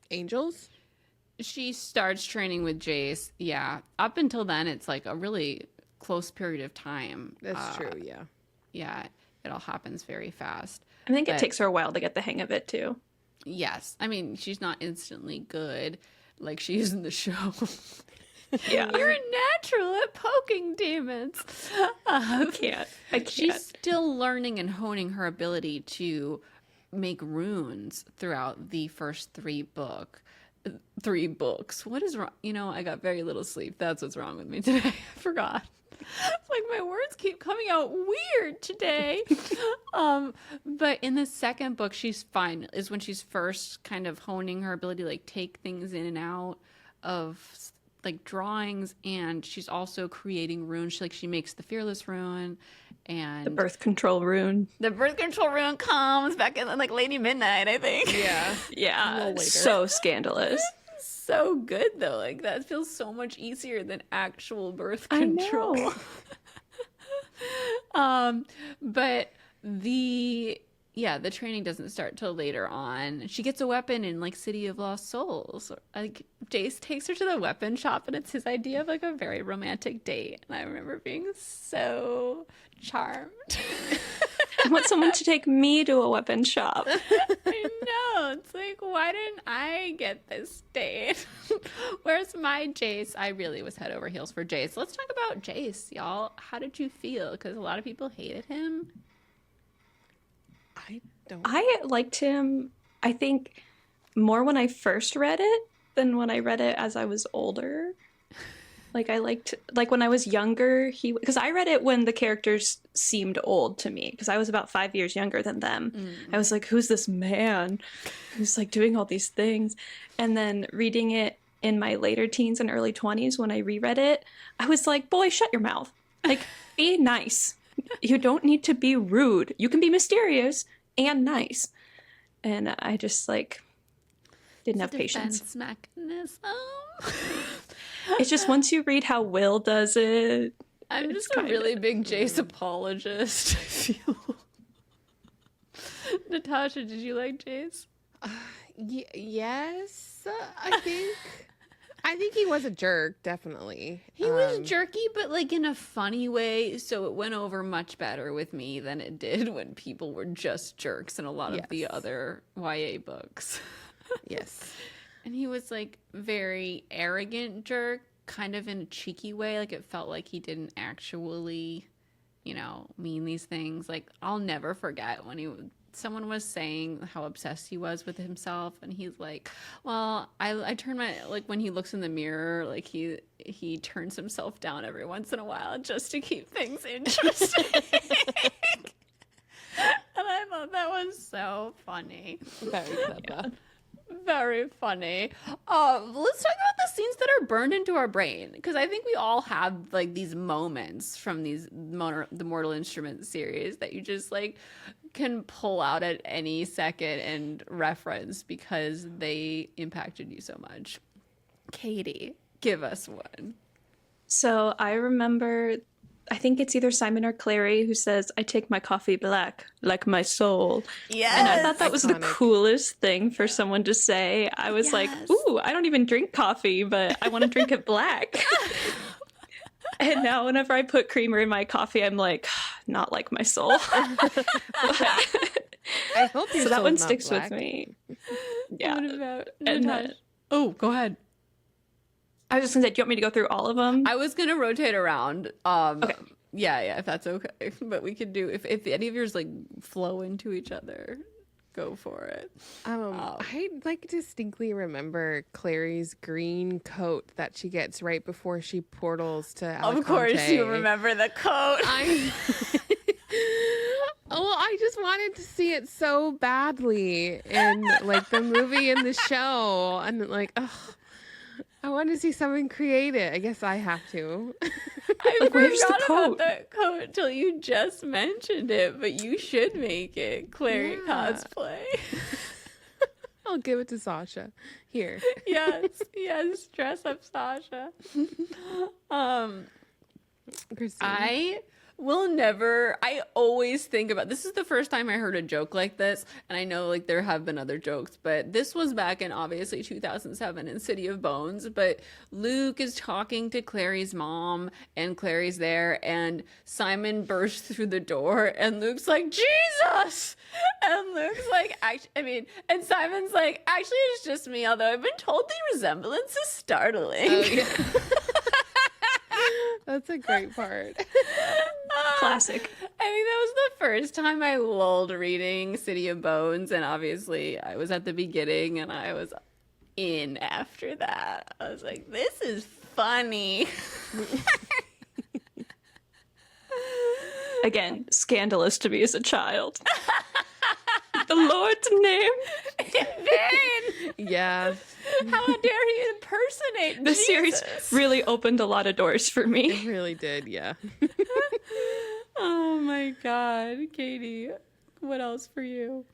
Angels? She starts training with Jace. Yeah, up until then, it's like a really close period of time. That's true. Yeah. Yeah, it all happens very fast. I think it takes her a while to get the hang of it too. Yes, I mean she's not instantly good like she is in the show. Yeah, you're a natural at poking demons. I can't. She's still learning and honing her ability to make runes throughout the first three books. What is wrong? You know, I got very little sleep. That's what's wrong with me today. I forgot. It's like my words keep coming out weird today. But in the second book, she's fine. Is when she's first kind of honing her ability to like take things in and out of like drawings, and she's also creating runes. She makes the Fearless rune and the birth control rune. The birth control rune comes back in like Lady Midnight, I think. Yeah. So scandalous. So good though. Like that feels so much easier than actual birth control. But the training doesn't start till later on. She gets a weapon in like City of Lost Souls. Like Jace takes her to the weapon shop, and it's his idea of like a very romantic date. And I remember being so charmed. I want someone to take me to a weapon shop. I know. It's like, why didn't I get this date? Where's my Jace? I really was head over heels for Jace. Let's talk about Jace, y'all. How did you feel? Because a lot of people hated him. I liked him, I think, more when I first read it than when I read it as I was older. Like, I liked, like, when I was younger, because I read it when the characters seemed old to me, because I was about 5 years younger than them. I was like, who's this man who's, like, doing all these things? And then reading it in my later teens and early 20s, when I reread it, I was like, boy, shut your mouth. Like, be nice. You don't need to be rude. You can be mysterious and nice. And I just, like, didn't have patience. Defense mechanism. It's just once you read how Will does it. I'm just a really big Jace apologist, I feel. Natasha, did you like Jace? Yes, I think. I think he was a jerk, definitely. He was jerky, but like in a funny way, so it went over much better with me than it did when people were just jerks in a lot of the other YA books. Yes. And he was like very arrogant jerk, kind of in a cheeky way. Like it felt like he didn't actually mean these things. Like, I'll never forget when someone was saying how obsessed he was with himself, and he's like, well, I turn my, like, when he looks in the mirror, like he turns himself down every once in a while just to keep things interesting. And I thought that was so funny. Very clever. Very funny. Let's talk about the scenes that are burned into our brain, because I think we all have like these moments from the Mortal Instruments series that you just like can pull out at any second and reference because they impacted you so much. Katie, give us one. So I remember, I think it's either Simon or Clary who says, I take my coffee black, like my soul. Yes. And I thought that was the Iconic. coolest thing for someone to say. I was like, ooh, I don't even drink coffee, but I want to drink it black. And now whenever I put creamer in my coffee, I'm like, not like my soul. I hope So that one sticks with me. Yeah. What about And Natasha? Oh, go ahead. I was just gonna say, do you want me to go through all of them? I was gonna rotate around. Okay. Yeah, if that's okay. But we could do if any of yours like flow into each other, go for it. I like distinctly remember Clary's green coat that she gets right before she portals to Alicante. Of course, you remember the coat. I just wanted to see it so badly in like the movie and the show, and like, I want to see someone create it. I guess I have to. I where's the forgot coat? about that coat till you just mentioned it, but you should make it Clary Yeah. cosplay. I'll give it to Sasha. Here. yes, dress up Sasha. Christina. I always think about, this is the first time I heard a joke like this, and I know like there have been other jokes, but this was back in obviously 2007 in City of Bones. But Luke is talking to Clary's mom, and Clary's there, and Simon bursts through the door, and Luke's like, Jesus! And Luke's like, and Simon's like, actually it's just me, although I've been told the resemblance is startling. Oh, yeah. That's a great part. Classic. I think that was the first time I lulled reading City of Bones, and obviously I was at the beginning and I was in after that. I was like, this is funny. Again, scandalous to me as a child. The Lord's name. In vain. Yeah. How dare he impersonate The Jesus? series really opened a lot of doors for me. It really did, yeah. Oh my God, Katie, what else for you?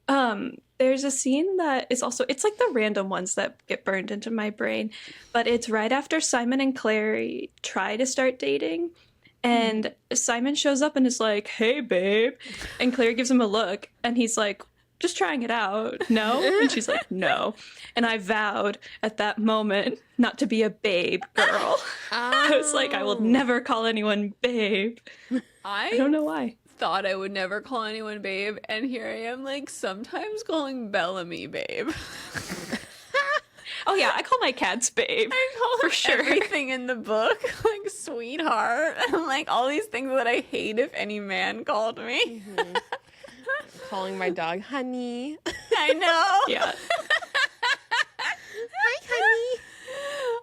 There's a scene that is also, it's like the random ones that get burned into my brain, but it's right after Simon and Clary try to start dating, and Simon shows up and is like, hey babe, and Clary gives him a look, and he's like, just trying it out, no? And she's like, no. And I vowed at that moment not to be a babe girl. I was like, I will never call anyone babe. I don't know why. Thought I would never call anyone babe, and here I am, like, sometimes calling Bellamy babe. Oh yeah, I call my cats babe. I call for him sure. everything in the book, like sweetheart, and like all these things that I hate if any man called me. Calling my dog honey. I know. Yeah. Hi, honey.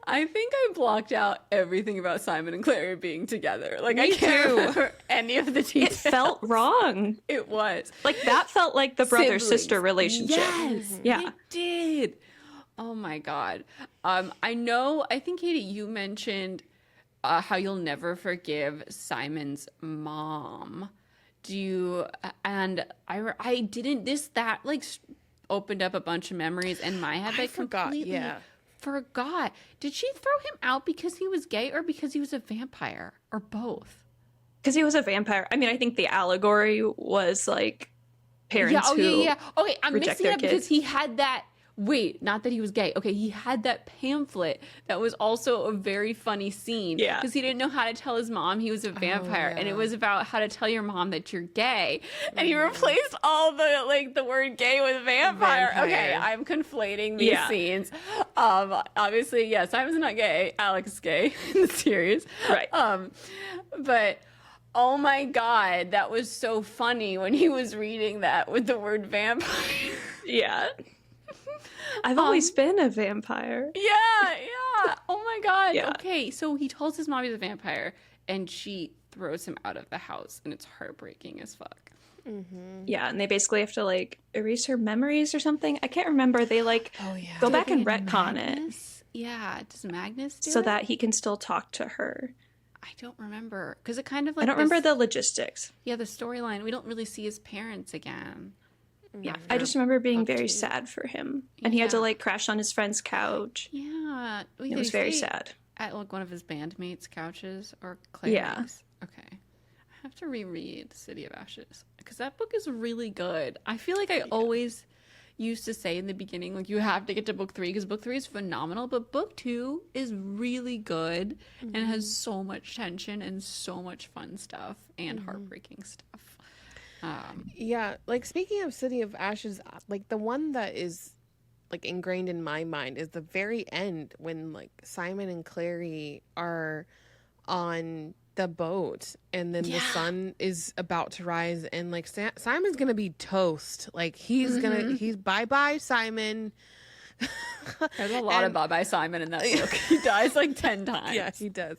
I think I blocked out everything about Simon and Clary being together. Like, I Me can't too. remember any of the It details. felt wrong. It was. Like that felt like the brother-sister Siblings. relationship. Yes, Yeah. it did. Oh my God. I think, Katie, you mentioned how you'll never forgive Simon's mom. And I didn't, that like opened up a bunch of memories in my head. I forgot, yeah. Forgot. Did she throw him out because he was gay or because he was a vampire or both? Because he was a vampire. I mean, I think the allegory was like parents who Okay, I'm reject mixing their it up because kids. he had that. Wait, not that he was gay. Okay, he had that pamphlet that was also a very funny scene. Yeah. Because he didn't know how to tell his mom he was a vampire. And it yeah. was about how to tell your mom that you're gay. And he replaced all the word gay with vampire. Okay, Vampire. I'm conflating these Yeah. scenes. Obviously, yes, Simon's not gay. Alex is gay in the series. Right. But Oh my God, that was so funny when he was reading that with the word vampire. Yeah. I've always been a vampire. Yeah. Oh my God. Yeah. Okay, so he tells his mom he's a vampire, and she throws him out of the house, and it's heartbreaking as fuck. Yeah, and they basically have to like erase her memories or something. I can't remember. They like go back and retcon it. Yeah, does Magnus do so it? that he can still talk to her. I don't remember, because it kind of like I don't remember the logistics. Yeah, the storyline. We don't really see his parents again. Yeah, I just remember being book very two. sad for him, and he had to Yeah. like crash on his friend's couch. Yeah, It was very sad. At like one of his bandmates' couches or Claire's. Yeah. Okay, I have to reread City of Ashes because that book is really good. I feel like I always used to say in the beginning, like, you have to get to book 3 because book 3 is phenomenal, but book 2 is really good and has so much tension and so much fun stuff and heartbreaking stuff. Yeah, like speaking of City of Ashes, like the one that is like ingrained in my mind is the very end when like Simon and Clary are on the boat and then the sun is about to rise and like Simon's gonna be toast. Like he's bye Simon. There's a lot of bye-bye Simon in that book. He dies like 10 times. Yeah, he does.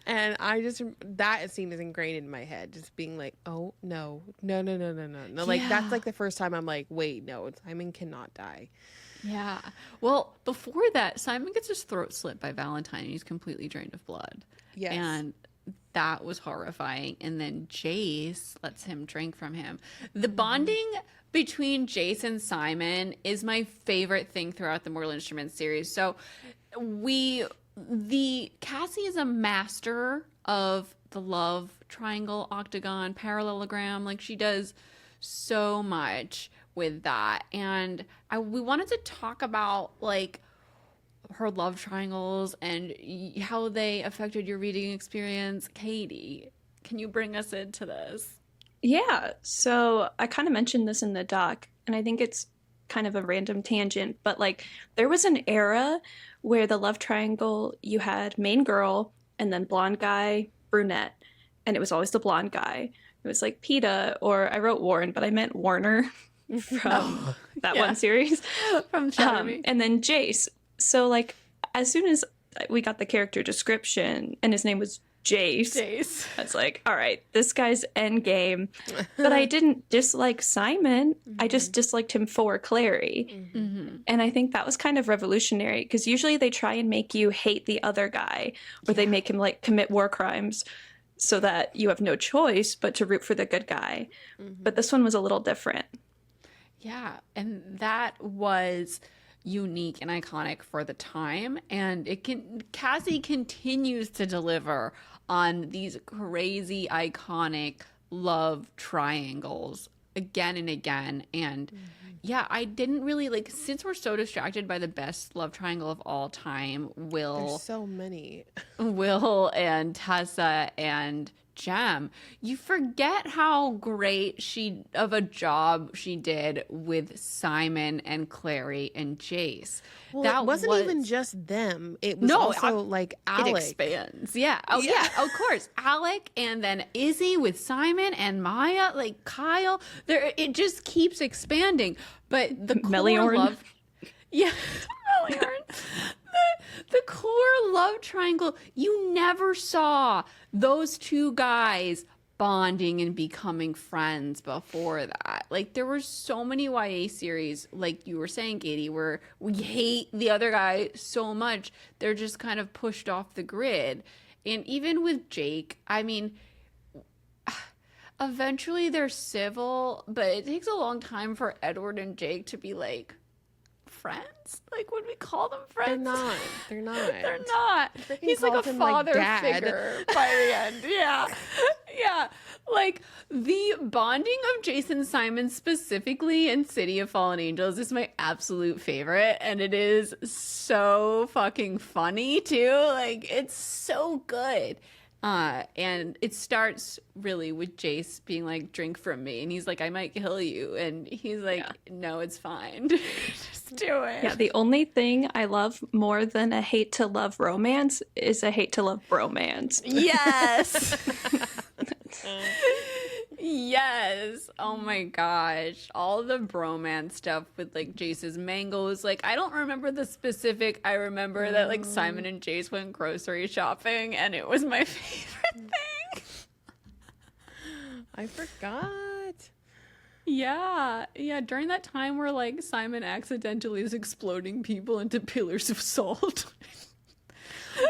And I just, that scene is ingrained in my head, just being like, oh, no. Like, that's like the first time I'm like, wait, no, Simon cannot die. Yeah. Well, before that, Simon gets his throat slit by Valentine and he's completely drained of blood. Yes. And that was horrifying. And then Jace lets him drink from him. The bonding between Jace and Simon is my favorite thing throughout the Mortal Instruments series. So Cassie is a master of the love triangle, octagon, parallelogram. Like, she does so much with that. And we wanted to talk about like her love triangles and how they affected your reading experience. Katie, can you bring us into this? Yeah, so I kind of mentioned this in the doc, and I think it's kind of a random tangent, but like there was an era where the love triangle, you had main girl and then blonde guy, brunette, and it was always the blonde guy. It was like PETA, or I wrote Warren, but I meant Warner from that one series. From Charmy. And then Jace. So like as soon as we got the character description and his name was Jace. I was like, all right, this guy's end game. But I didn't dislike Simon. I just disliked him for Clary. And I think that was kind of revolutionary because usually they try and make you hate the other guy or they make him like commit war crimes so that you have no choice but to root for the good guy. But this one was a little different. Yeah, and that was unique and iconic for the time, and Cassie continues to deliver on these crazy iconic love triangles again and again. And yeah, I didn't really like, since we're so distracted by the best love triangle of all time, There's so many. Will and Tessa and Jem, you forget how great of a job she did with Simon and Clary and Jace. Well, that it wasn't even just them. It was like Alec. It expands. Yeah. Oh yeah, of course. Alec, and then Izzy with Simon and Maya, like Kyle. It just keeps expanding. But the core Meliorn. love. Yeah. Meliorn. The core love triangle, you never saw those two guys bonding and becoming friends before that. Like, there were so many YA series, like you were saying, Katie, where we hate the other guy so much, they're just kind of pushed off the grid. And even with Jake, I mean, eventually they're civil, but it takes a long time for Edward and Jake to be like friends. Like, would we call them friends? They're not. They're not. He's like a father figure by the end. Yeah. Like, the bonding of Jason Simon specifically in City of Fallen Angels is my absolute favorite, and it is so fucking funny too. Like, it's so good. And it starts really with Jace being like, drink from me. And he's like, I might kill you. And he's like, no, it's fine. Just do it. Yeah, the only thing I love more than a hate to love romance is a hate to love bromance. Yes. Yes. Oh my gosh. All the bromance stuff with like Jace's mangoes. Like, I don't remember the specific. I remember that like Simon and Jace went grocery shopping and it was my favorite thing. I forgot. Yeah. Yeah. During that time where like Simon accidentally is exploding people into pillars of salt.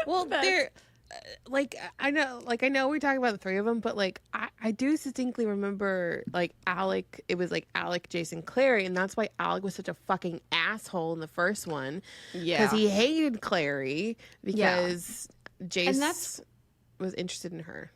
Well, they're I know we're talking about the three of them, but like I do distinctly remember like Alec. It was like Alec, Jason, Clary, and that's why Alec was such a fucking asshole in the first one. Yeah. Because he hated Clary because Jace was interested in her.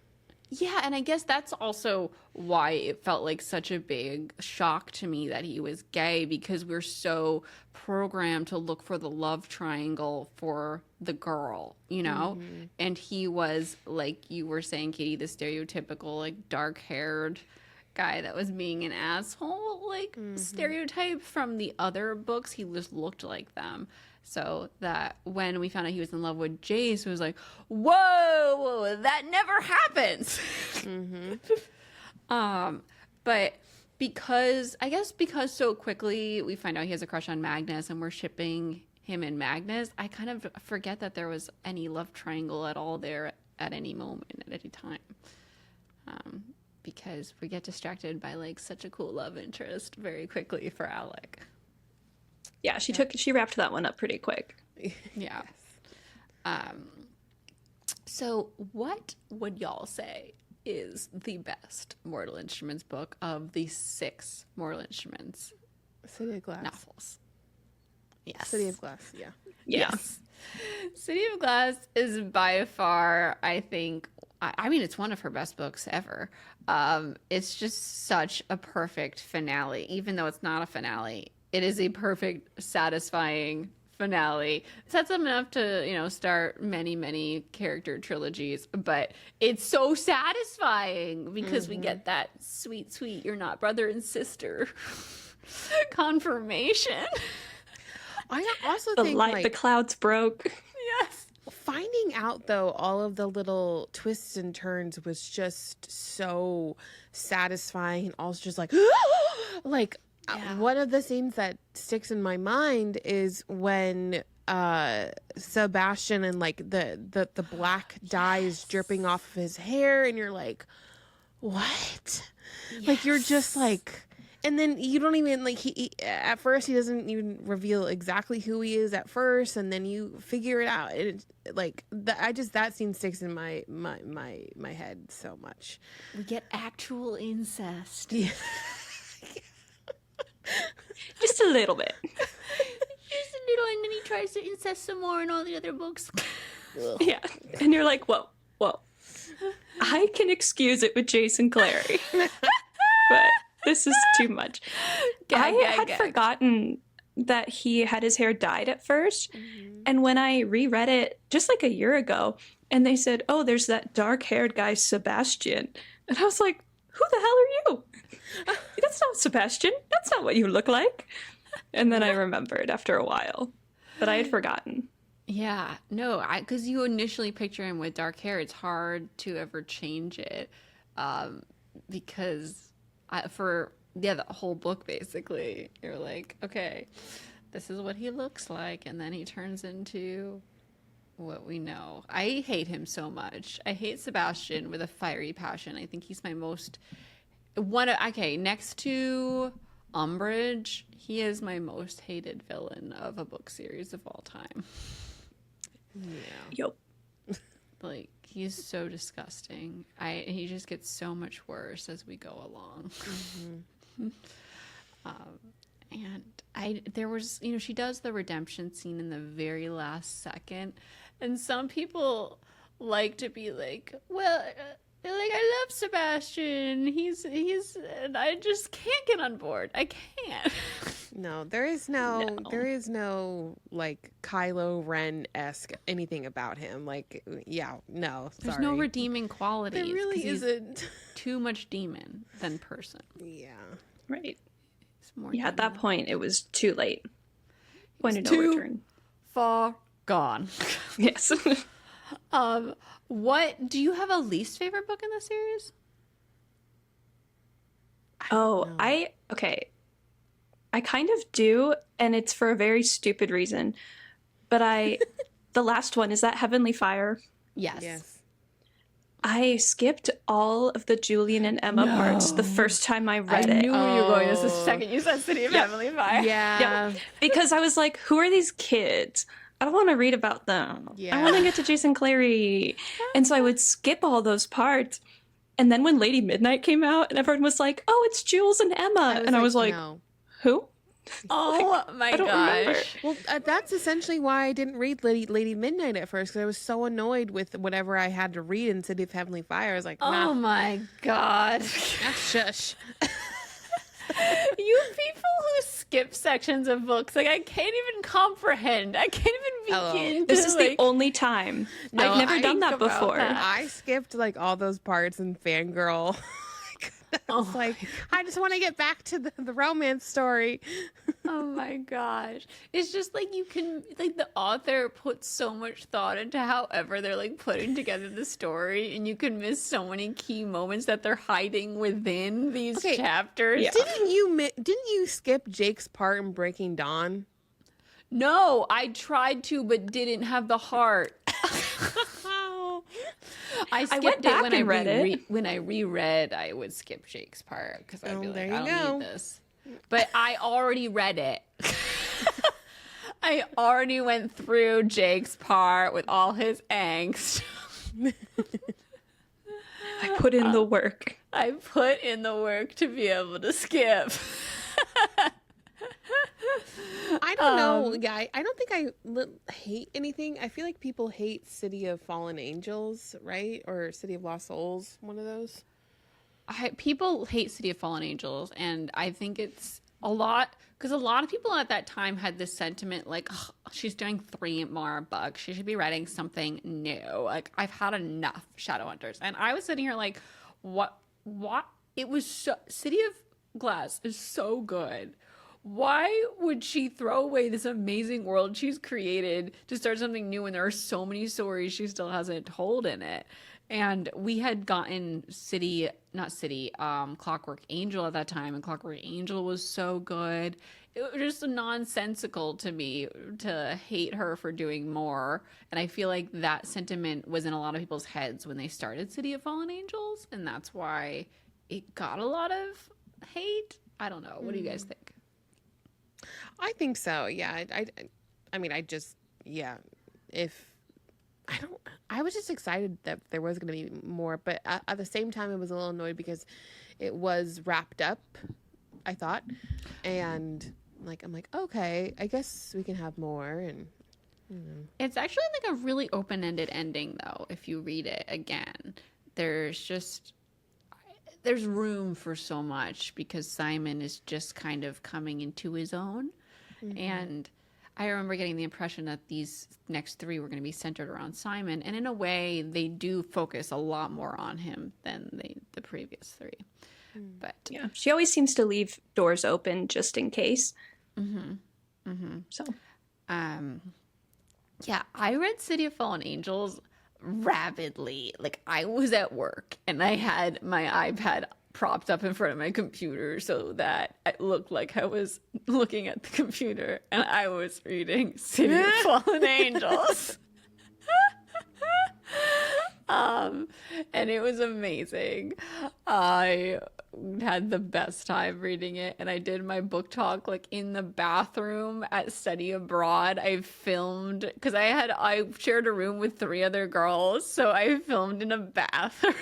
Yeah, and I guess that's also why it felt like such a big shock to me that he was gay, because we're so programmed to look for the love triangle for the girl, you know? Mm-hmm. And he was, like you were saying, Katie, the stereotypical, like, dark-haired guy that was being an asshole, like, stereotype from the other books. He just looked like them. So that when we found out he was in love with Jace, it was like, whoa, that never happens. But because so quickly we find out he has a crush on Magnus and we're shipping him and Magnus, I kind of forget that there was any love triangle at all there at any moment, at any time. Because we get distracted by like such a cool love interest very quickly for Alec. Yeah, she wrapped that one up pretty quick. Yeah. So what would y'all say is the best Mortal Instruments book of the 6 Mortal Instruments City of Glass novels? Yes. City of Glass, yeah. Yes. City of Glass is by far, I think, I mean, it's one of her best books ever. It's just such a perfect finale, even though it's not a finale. It is a perfect, satisfying finale. It sets them up to, you know, start many, many character trilogies, but it's so satisfying because we get that sweet, sweet, you're not brother and sister confirmation. I also the think the clouds broke. Yes. Finding out, though, all of the little twists and turns was just so satisfying, and also just like, like, one of the scenes that sticks in my mind is when Sebastian and like the black dye is dripping off of his hair, and you're like, what? Yes. Like, you're just like, and then you don't even like he at first he doesn't even reveal exactly who he is at first, and then you figure it out. It like that scene sticks in my head so much. We get actual incest. Yeah. Just a little bit. Just a little, and then he tries to incest some more in all the other books. Yeah, and you're like, whoa. I can excuse it with Jason Clary, but this is too much. I had forgotten that he had his hair dyed at first, and when I reread it just like a year ago, and they said, oh, there's that dark-haired guy, Sebastian, and I was like, who the hell are you? That's not Sebastian. That's not what you look like. And then I remembered after a while, but I had forgotten. Yeah, no, because you initially picture him with dark hair. It's hard to ever change it because the whole book basically, you're like, okay, this is what he looks like, and then he turns into what we know. I hate him so much. I hate Sebastian with a fiery passion. I think he's my most next to Umbridge, he is my most hated villain of a book series of all time. Yeah. Yep. Like, he's so disgusting. He just gets so much worse as we go along. And there was, you know, she does the redemption scene in the very last second, and some people like to be like, well, like, I love Sebastian. He's, and I just can't get on board. I can't. No, there is no like Kylo Ren-esque anything about him. Like, yeah, no, sorry. There's no redeeming qualities. There really isn't. Too much demon than person. Yeah. Right. More at that point, it was too late. Point of no too return. Far gone. Yes. What do you have a least favorite book in the series? Oh, No. I kind of do, and it's for a very stupid reason. But the last one, is that Heavenly Fire? Yes. I skipped all of the Julian and Emma parts the first time I read I it. knew where you were going. This is the Oh. second you said City of Heavenly Fire. Yeah. Because I was like, who are these kids? I don't want to read about them. Yeah. I want to get to Jason Clary. And so I would skip all those parts. And then when Lady Midnight came out and everyone was like, oh, it's Jules and Emma. I was like, no. who? Oh my don't remember. gosh. Well, that's essentially why I didn't read Lady Midnight at first, because I was so annoyed with whatever I had to read in City of Heavenly Fire. I was like, Oh nah, my god. shush. You people who skip sections of books, like I can't even comprehend. I can't even begin. This to, is like, the only time. No, I've never I done that think about before. that. I skipped like all those parts in Fangirl. I was like, I just want to get back to the romance story. Oh my gosh. It's just like you can, like, the author puts so much thought into however they're like putting together the story, and you can miss so many key moments that they're hiding within these Okay. chapters. Yeah. Didn't you skip Jake's part in Breaking Dawn? No, I tried to, but didn't have the heart. I skipped went back it when and read it. when I reread. I would skip Jake's part because I'd be Oh, like, there I you don't go. need this. But I already read it. I already went through Jake's part with all his angst. I put in the work. I put in the work to be able to skip. I don't know. Yeah, I don't think I hate anything. I feel like people hate City of Fallen Angels, right? Or City of Lost Souls, one of those. People hate City of Fallen Angels, and I think it's a lot because a lot of people at that time had this sentiment like, "Ugh, she's doing 3 more books. She should be writing something new. Like, I've had enough Shadowhunters." And I was sitting here like, what? It was so, City of Glass is so good. Why would she throw away this amazing world she's created to start something new when there are so many stories she still hasn't told in it? And we had gotten Clockwork Angel at that time, and Clockwork Angel was so good. It was just nonsensical to me to hate her for doing more. And I feel like that sentiment was in a lot of people's heads when they started City of Fallen Angels, and that's why it got a lot of hate. I don't know. What do you guys think? I think so. Yeah. I mean, I was just excited that there was going to be more, but at the same time, I was a little annoyed because it was wrapped up, I thought. And like, I'm like, okay, I guess we can have more. And It's actually like a really open-ended ending, though, if you read it again. There's room for so much because Simon is just kind of coming into his own. And I remember getting the impression that these next 3 were going to be centered around Simon. And in a way, they do focus a lot more on him than the previous 3. But Yeah, she always seems to leave doors open just in case. So yeah, I read City of Fallen Angels rapidly. Like, I was at work and I had my iPad propped up in front of my computer so that it looked like I was looking at the computer and I was reading City of Fallen Angels. And it was amazing. I had the best time reading it, and I did my book talk like in the bathroom at Study Abroad. I filmed because I shared a room with 3 other girls, so I filmed in a bathroom.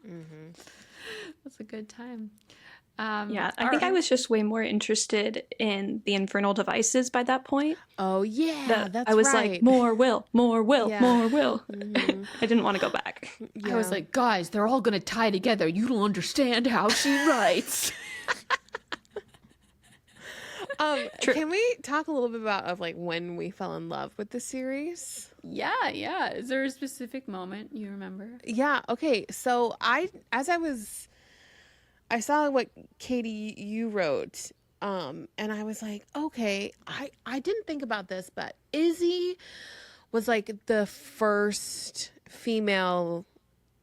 It was a good time. yeah, I think I was just way more interested in the infernal devices by that point. oh yeah, that's I was right. like, more will, more will, Yeah. more will. I didn't want to go back. I was like, guys, they're all gonna tie together. You don't understand how she writes. Can we talk a little bit about like when we fell in love with the series? Yeah. Is there a specific moment you remember? Yeah. Okay. So I saw what Katie you wrote, and I was like, okay, I didn't think about this, but Izzy was like the first female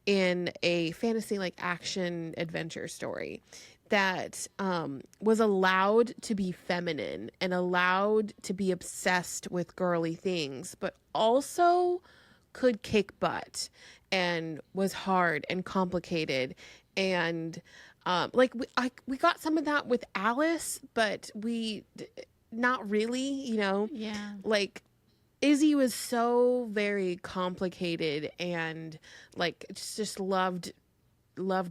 in a fantasy like action adventure story that was allowed to be feminine and allowed to be obsessed with girly things, but also could kick butt and was hard and complicated. And we got some of that with Alice, but not really, Yeah. like Izzy was so very complicated and like just loved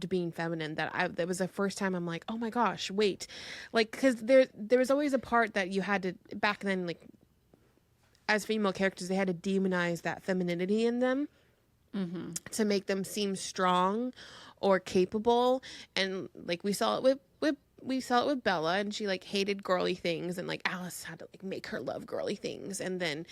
being feminine that was the first time I'm like, oh my gosh, wait, like, because there was always a part that you had to, back then, like, as female characters, they had to demonize that femininity in them to make them seem strong or capable. And like we saw it with Bella, and she like hated girly things, and like Alice had to like make her love girly things. And then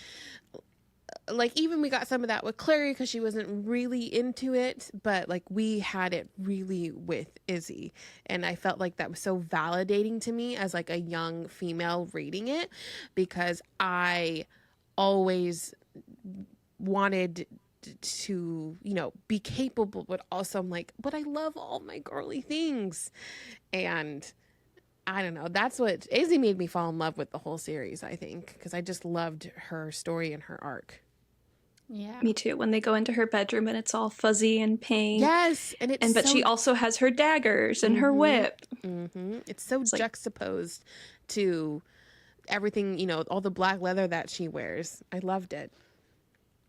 like even we got some of that with Clary because she wasn't really into it, but like we had it really with Izzy, and I felt like that was so validating to me as like a young female reading it, because I always wanted to be capable, but also I'm like, but I love all my girly things. And I don't know, that's what Izzy made me fall in love with the whole series, I think, because I just loved her story and her arc. Yeah. Me too. When they go into her bedroom and it's all fuzzy and pink. Yes, but she also has her daggers and her whip. It's so juxtaposed to everything, all the black leather that she wears. I loved it.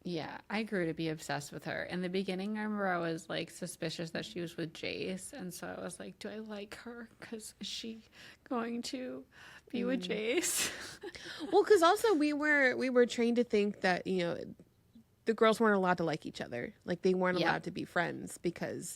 Yeah, I grew to be obsessed with her. In the beginning, I remember I was like suspicious that she was with Jace, and so I was like, do I like her? Because is she going to be with Jace? Well, because also we were trained to think that, the girls weren't allowed to like each other. Like, they weren't allowed to be friends because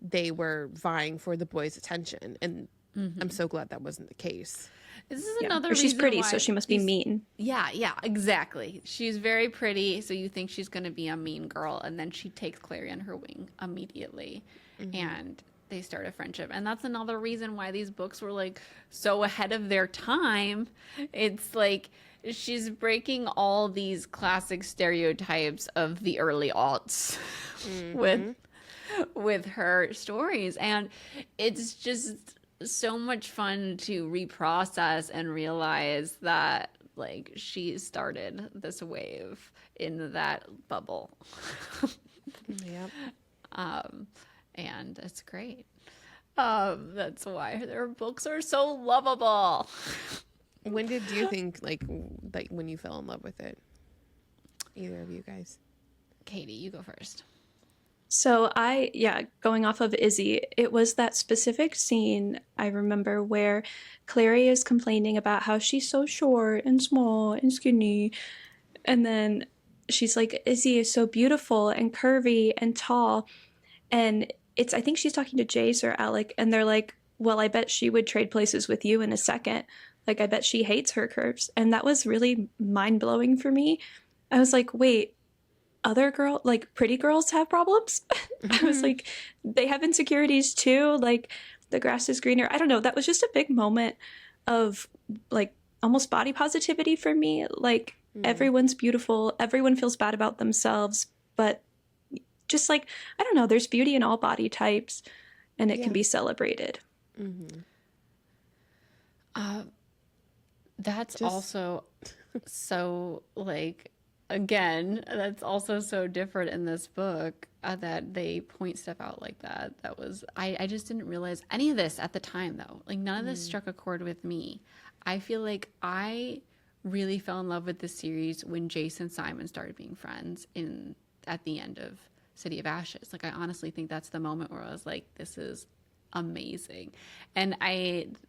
they were vying for the boys' attention. And I'm so glad that wasn't the case. This is another reason she's pretty, why so she must be mean. Yeah, exactly. She's very pretty, so you think she's going to be a mean girl, and then she takes Clary on her wing immediately, and they start a friendship. And that's another reason why these books were like so ahead of their time. It's like she's breaking all these classic stereotypes of the early aughts with her stories, and it's just so much fun to reprocess and realize that like she started this wave in that bubble. Yep. And it's great. That's why their books are so lovable. When did you think like when you fell in love with it? Either of you guys? Katie, you go first. So going off of Izzy, it was that specific scene I remember where Clary is complaining about how she's so short and small and skinny. And then she's like, Izzy is so beautiful and curvy and tall. And I think she's talking to Jace or Alec, and they're like, well, I bet she would trade places with you in a second. Like, I bet she hates her curves. And that was really mind-blowing for me. I was like, wait, pretty girls have problems? I was like, they have insecurities too? Like, the grass is greener. I don't know. That was just a big moment of like almost body positivity for me. Like, everyone's beautiful. Everyone feels bad about themselves. But just like, I don't know, there's beauty in all body types, and it can be celebrated. That's also so like, again, that's also so different in this book that they point stuff out like that. That was, I just didn't realize any of this at the time, though. Like, none of this struck a chord with me. I feel like I really fell in love with the series when Jace and Simon started being friends at the end of City of Ashes. Like, I honestly think that's the moment where I was like, this is amazing. And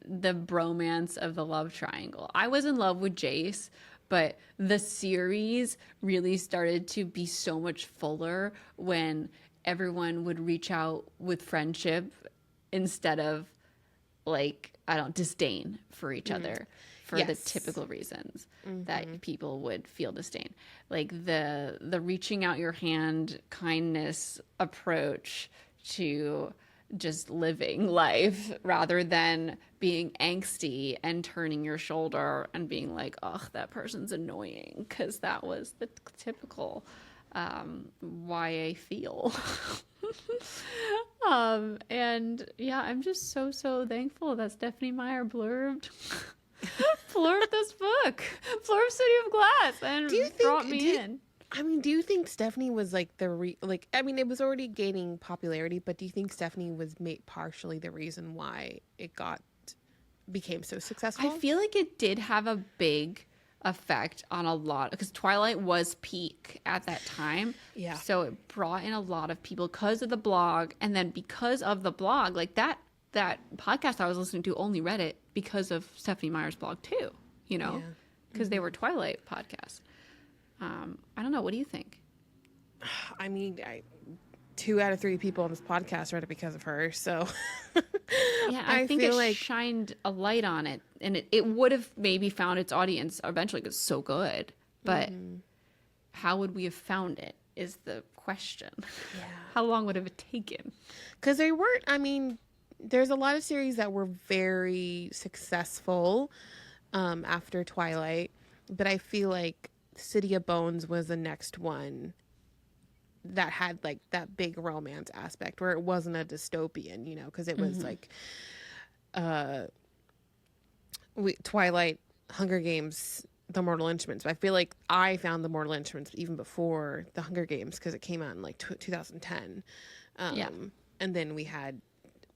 the bromance of the love triangle. I was in love with Jace, but the series really started to be so much fuller when everyone would reach out with friendship instead of like, disdain for each other for the typical reasons that people would feel disdain. Like the reaching out your hand, kindness approach to just living life rather than being angsty and turning your shoulder and being like, oh, that person's annoying, because that was the typical YA feel. And yeah, I'm just so thankful that Stephanie Meyer blurbed this book, Blurb City of Glass, and brought me in. I mean, do you think Stephanie was like I mean, it was already gaining popularity, but do you think Stephanie was partially the reason why it became so successful? I feel like it did have a big effect on a lot, because Twilight was peak at that time. Yeah. So it brought in a lot of people because of the blog, and then because of the blog, like that podcast I was listening to only read it because of Stephanie Meyer's blog too, you know, because they were Twilight podcasts. I don't know. What do you think? I mean, 2 out of 3 people on this podcast read it because of her. So yeah, I think it shined a light on it, and it would have maybe found its audience eventually because it's so good. But how would we have found it is the question. Yeah. How long would it have taken? Because they weren't, I mean, there's a lot of series that were very successful after Twilight, but I feel like City of Bones was the next one that had like that big romance aspect where it wasn't a dystopian, you know, because it was like Twilight, Hunger Games, The Mortal Instruments. But I feel like I found The Mortal Instruments even before The Hunger Games because it came out in like 2010. And then we had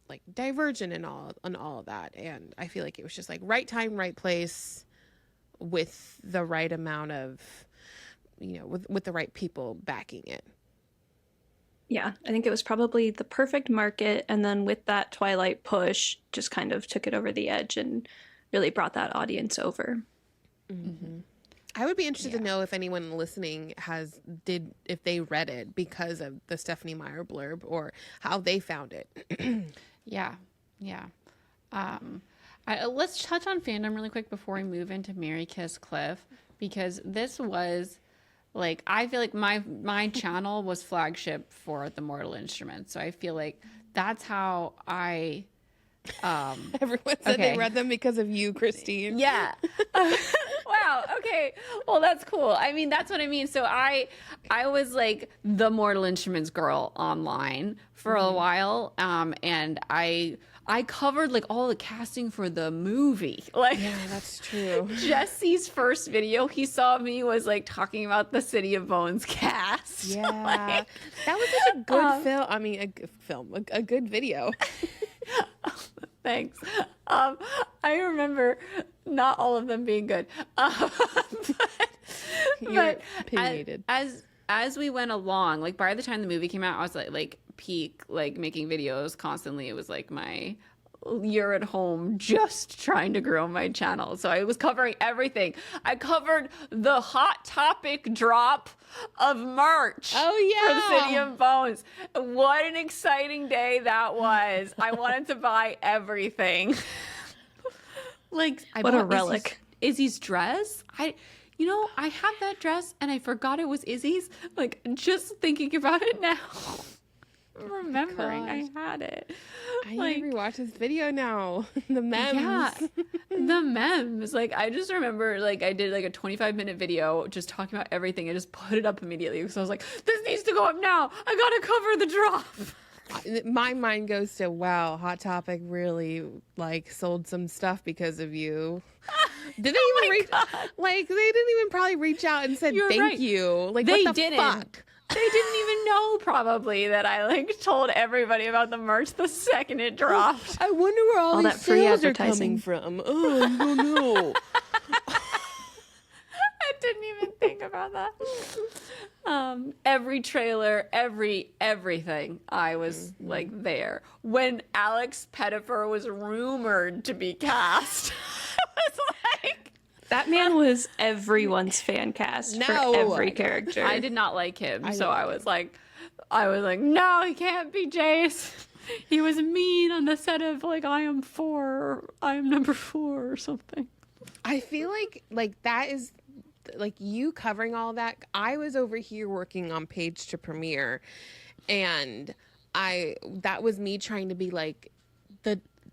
like Divergent and all of that, and I feel like it was just like right time, right place, with the right amount of, you know, with the right people backing it. Yeah, I think it was probably the perfect market, and then with that Twilight push, just kind of took it over the edge and really brought that audience over. Mm-hmm. I would be interested to know if anyone listening if they read it because of the Stephanie Meyer blurb or how they found it. Yeah. Let's touch on fandom really quick before we move into Mary Kiss Cliff, because this was like, I feel like my channel was flagship for the Mortal Instruments, so I feel like that's how I everyone said they read them because of you, Christine. Yeah. Wow. Okay. Well, that's cool. I mean, that's what I mean. So I was like the Mortal Instruments girl online for a while, and I covered like all the casting for the movie. Like, yeah, that's true. Jesse's first video he saw of me was like talking about the City of Bones cast. Yeah, like, that was such a good film. I mean, a good video. Thanks. I remember not all of them being good, but opinionated. As we went along, like by the time the movie came out, I was like peak, like making videos constantly. It was like my year at home just trying to grow my channel. So I was covering everything. I covered the Hot Topic drop of merch for the City of Bones. What an exciting day that was. I wanted to buy everything. Like, what a relic. Izzy's dress. I have that dress and I forgot it was Izzy's. Like, just thinking about it now. Remembering I had it. I need to rewatch this video now. The memes. Yeah, the memes. Like, I just remember, like, I did like a 25-minute video just talking about everything. I just put it up immediately because I was like, this needs to go up now. I gotta cover the drop. My mind goes to, wow, Hot Topic really like sold some stuff because of you. Did they even reach? Like, they didn't even probably reach out and said thank you. Like, they what the didn't. fuck? They didn't even know probably that I like told everybody about the merch the second it dropped. I wonder where all these that free sales are advertising coming from. Oh, I don't know. I didn't even think about that. Every trailer, everything, I was like there. When Alex Pettifer was rumored to be cast, I was like, that man was everyone's fan cast for every character. I did not like him, I was like, no, he can't be Jace. He was mean on the set of like I am number 4 or something. I feel like that is like you covering all that. I was over here working on Page to Premiere, and that was me trying to be like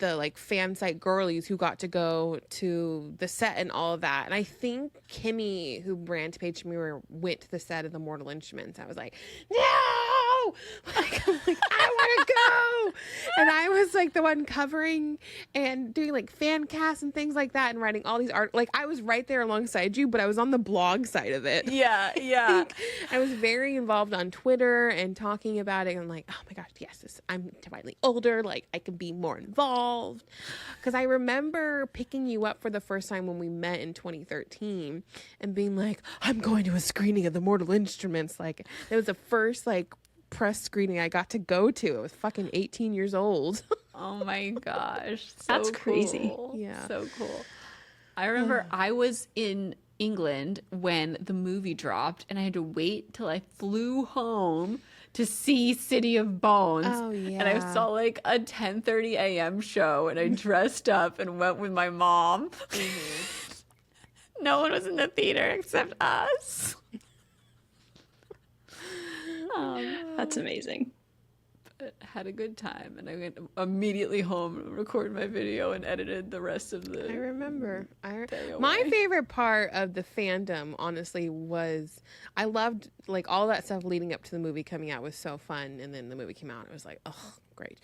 like fan site girlies who got to go to the set and all of that. And I think Kimmy, who ran to Page Mirror, went to the set of the Mortal Instruments. I was like, no, like, I'm like, I want to go. And I was like the one covering and doing like fan casts and things like that and writing all these art. Like I was right there alongside you, but I was on the blog side of it. Yeah. I was very involved on Twitter and talking about it. And I'm like, oh my gosh, yes, I'm finally older. Like I can be more involved. Because I remember picking you up for the first time when we met in 2013 and being like, I'm going to a screening of the Mortal Instruments. Like it was the first like press screening I got to go to. I was fucking 18 years old. Oh my gosh. That's crazy. Cool. Yeah. So cool. I remember I was in England when the movie dropped and I had to wait till I flew home to see City of Bones. Oh, yeah. And I saw like a 10:30 a.m. show and I dressed up and went with my mom. No one was in the theater except us. That's amazing. But had a good time, and I went immediately home and recorded my video and edited the rest of the. I remember. day My away. favorite part of the fandom, honestly, was I loved like all that stuff leading up to the movie coming out was so fun, and then the movie came out, it was like, oh, great.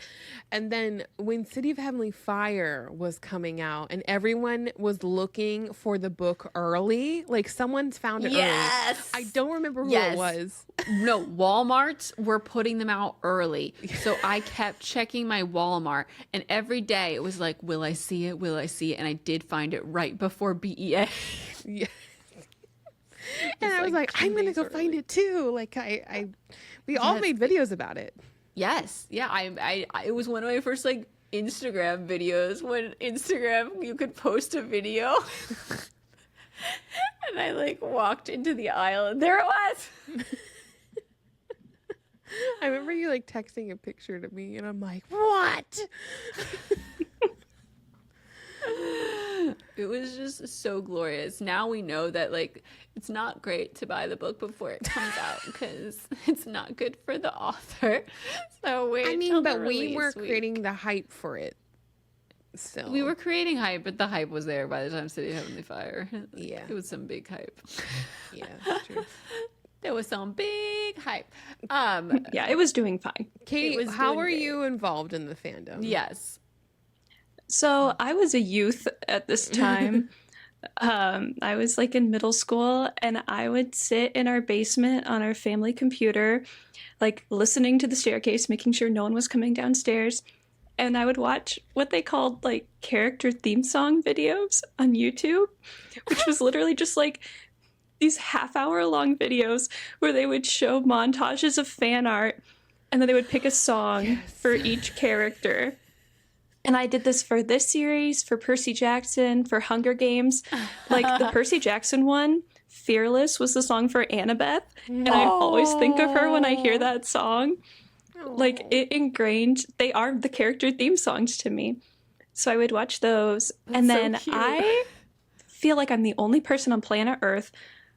And then when City of Heavenly Fire was coming out, and everyone was looking for the book early, like someone's found it Yes! early. I don't remember who Yes. it was. No, Walmarts were putting them out early. So I kept checking my Walmart, and every day it was like, will I see it? Will I see it? And I did find it right before BEA. Yeah. And I was like, 2 I'm gonna days go early. find it too. Like we all Yes. made videos about it. Yes. Yeah. I it was one of my first like Instagram videos when Instagram, you could post a video. And I like walked into the aisle and there it was. I remember you like texting a picture to me, and I'm like, what? It was just so glorious. Now we know that like it's not great to buy the book before it comes out because it's not good for the author. So wait. I mean, till the but we were release week. creating the hype for it. So We were creating hype, but the hype was there by the time City of Heavenly Fire. Yeah. It was some big hype. yeah, that's true. There was some big hype. Yeah, it was doing fine. Katie, was how doing are great. you involved in the fandom? Yes. So I was a youth at this time. I was like in middle school, and I would sit in our basement on our family computer, like listening to the staircase, making sure no one was coming downstairs. And I would watch what they called like character theme song videos on YouTube, which was literally just like these half-hour long videos where they would show montages of fan art, and then they would pick a song for each character. And I did this for this series, for Percy Jackson, for Hunger Games. Like the Percy Jackson one, Fearless, was the song for Annabeth. And I always think of her when I hear that song. Like it ingrained, they are the character theme songs to me. So I would watch those. And so then cute. I feel like I'm the only person on planet Earth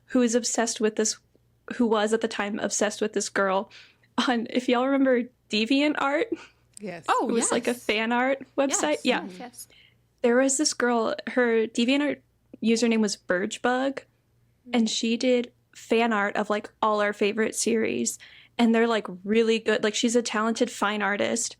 who is obsessed with this, who was at the time obsessed with this girl on, if y'all remember DeviantArt, Yes. Oh, it was like a fan art website. Yes, Yeah. yes. There was this girl, her DeviantArt username was Birchbug, and she did fan art of like all our favorite series. And they're like really good. Like she's a talented fine artist,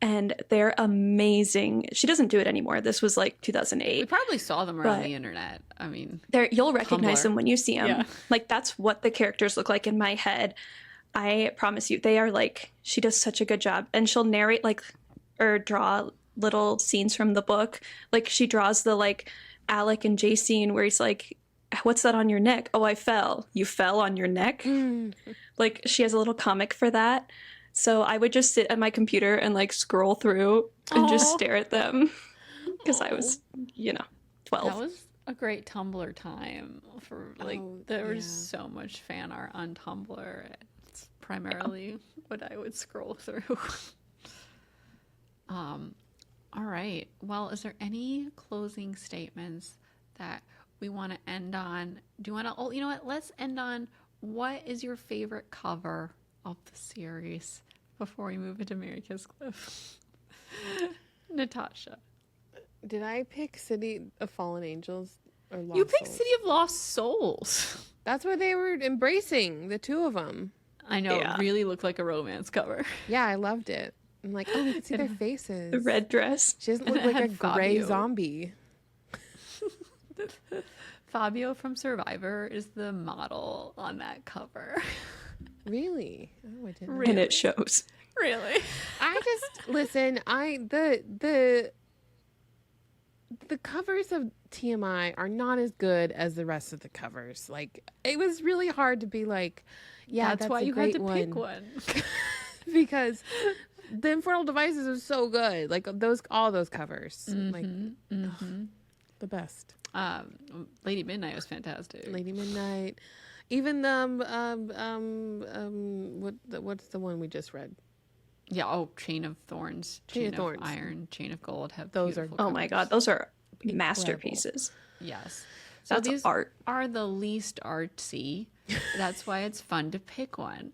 and they're amazing. She doesn't do it anymore. This was like We 2008. probably saw them around But- the internet. I mean, You'll recognize Tumblr. them when you see them. Yeah. Like that's what the characters look like in my head. I promise you, they are like, she does such a good job. And she'll narrate like, or draw little scenes from the book. Like she draws the like Alec and Jay scene where he's like, what's that on your neck? Oh, I fell. You fell on your neck? Mm. Like she has a little comic for that. So I would just sit at my computer and like scroll through and just Aw. stare at them because I was, 12. that was a great Tumblr time for like Oh, there was yeah. so much fan art on Tumblr. It's primarily what I would scroll through. All right. Well, is there any closing statements that we want to end on? Do you want to? Oh, you know what? Let's end on what is your favorite cover of the series before we move into Mary Kiss Cliff. Natasha. Did I pick City of Fallen Angels or Lost You picked Souls? City of Lost Souls. That's what they were embracing, the two of them. I know, Yeah. it really looked like a romance cover. Yeah, I loved it. I'm like, oh, we can see their faces. The red dress. She doesn't And look it like a had gray Fabio. zombie. Fabio from Survivor is the model on that cover. Really? Oh, I didn't. know. And it shows. Really? I just listen. The covers of TMI are not as good as the rest of the covers. Like, it was really hard to be like, yeah, that's why a you great had to one. pick one. Because the Infernal Devices is so good. Like all those covers, like the best. Lady Midnight was fantastic. Lady Midnight, even the what's the one we just read? Yeah. Oh, Chain of Thorns, Chain of Thorns. Iron, Chain of Gold. Have Those are- beautiful Oh my covers. god, those are masterpieces. Yes. So That's these art. are the least artsy. That's why it's fun to pick one.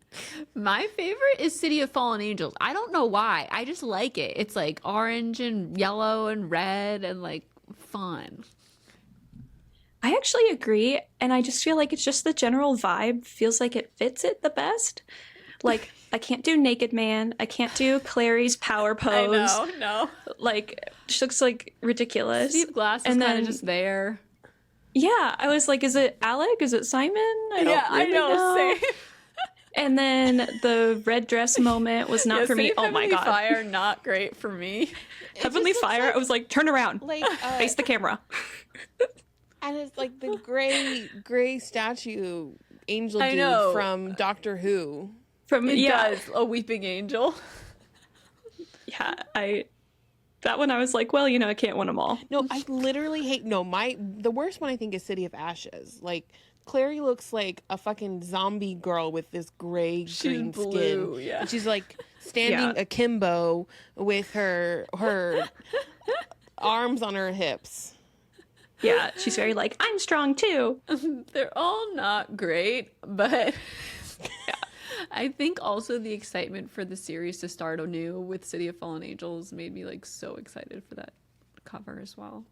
My favorite is City of Fallen Angels. I don't know why. I just like it. It's like orange and yellow and red and like fun. I actually agree, and I just feel like it's just the general vibe feels like it fits it the best. Like, I can't do Naked Man. I can't do Clary's power pose. no. Like, she looks like ridiculous. Steve Glass is And kind then- of just there. Yeah, I was like, is it Alec? Is it Simon? I don't really know. Same. And then the red dress moment was not for me. Save Oh my Heavenly god. Fire, not great for me. Heavenly just looks Fire, I was like, turn around. Like Face the camera. and it's like the gray statue angel I dude know. from Doctor Who. From It yeah, does. A weeping angel. yeah. That one I was like, well, I can't win them all. No, I literally hate. No, the worst one I think is City of Ashes. Like, Clary looks like a fucking zombie girl with this gray green blue, skin. yeah. And she's like standing akimbo with her arms on her hips. Yeah, she's very like, I'm strong too. They're all not great, but I think also the excitement for the series to start anew with City of Fallen Angels made me like so excited for that cover as well.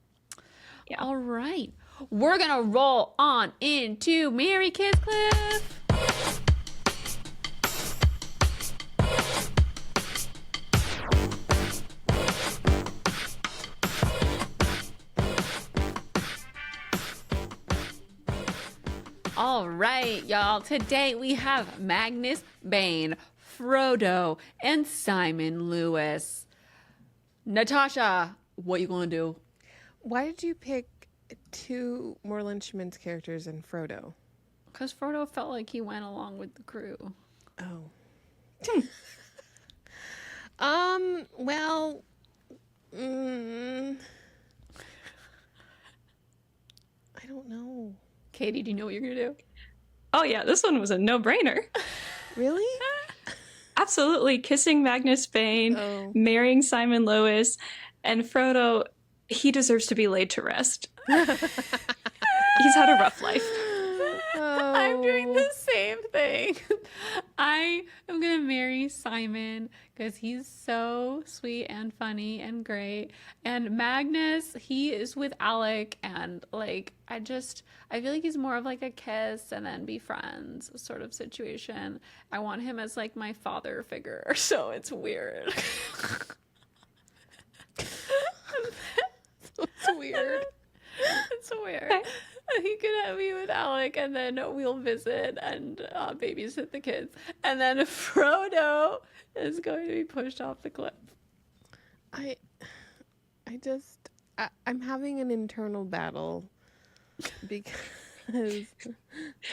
Yeah. All right. We're going to roll on into Mary Kiss Cliff. All right, y'all. Today we have Magnus Bane, Frodo, and Simon Lewis. Natasha, what you gonna do? Why did you pick two Moreland Schmidt's characters and Frodo? Because Frodo felt like he went along with the crew. Oh. Well, I don't know. Katie, do you know what you're gonna do? Oh yeah, this one was a no-brainer. Really? Absolutely, kissing Magnus Bane, Oh. marrying Simon Lewis, and Frodo. He deserves to be laid to rest. He's had a rough life. I'm doing the same thing. I am gonna marry Simon because he's so sweet and funny and great. And Magnus, he is with Alec, and like I feel like he's more of like a kiss and then be friends sort of situation. I want him as like my father figure, so it's weird. It's weird. It's weird. He could have me with Alec, and then we'll visit and babysit the kids. And then Frodo is going to be pushed off the cliff. I'm having an internal battle because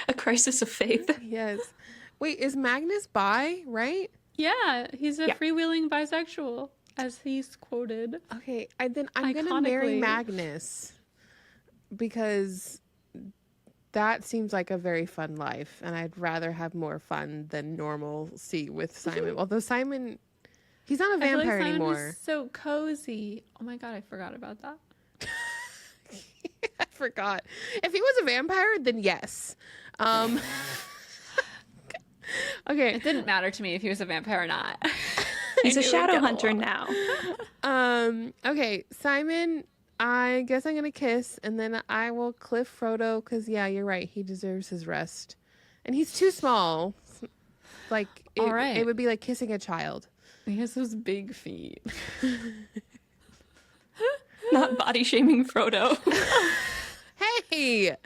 A crisis of faith. yes. Wait, is Magnus bi, right? Yeah, he's a Yeah. freewheeling bisexual, as he's quoted. Okay, I'm gonna marry Iconically. Magnus because that seems like a very fun life, and I'd rather have more fun than normalcy with Simon. Although Simon, he's not a I feel like vampire Simon anymore. is so cozy. Oh my god, I forgot about that. I forgot. If he was a vampire, then yes. Okay. It didn't matter to me if he was a vampire or not. He's a knew we'd shadow get hunter along. now. Okay, Simon, I guess I'm gonna kiss, and then I will cliff Frodo, because, yeah, you're right. He deserves his rest. And he's too small. Like, All right. it would be like kissing a child. He has those big feet. Not body shaming Frodo. Hey!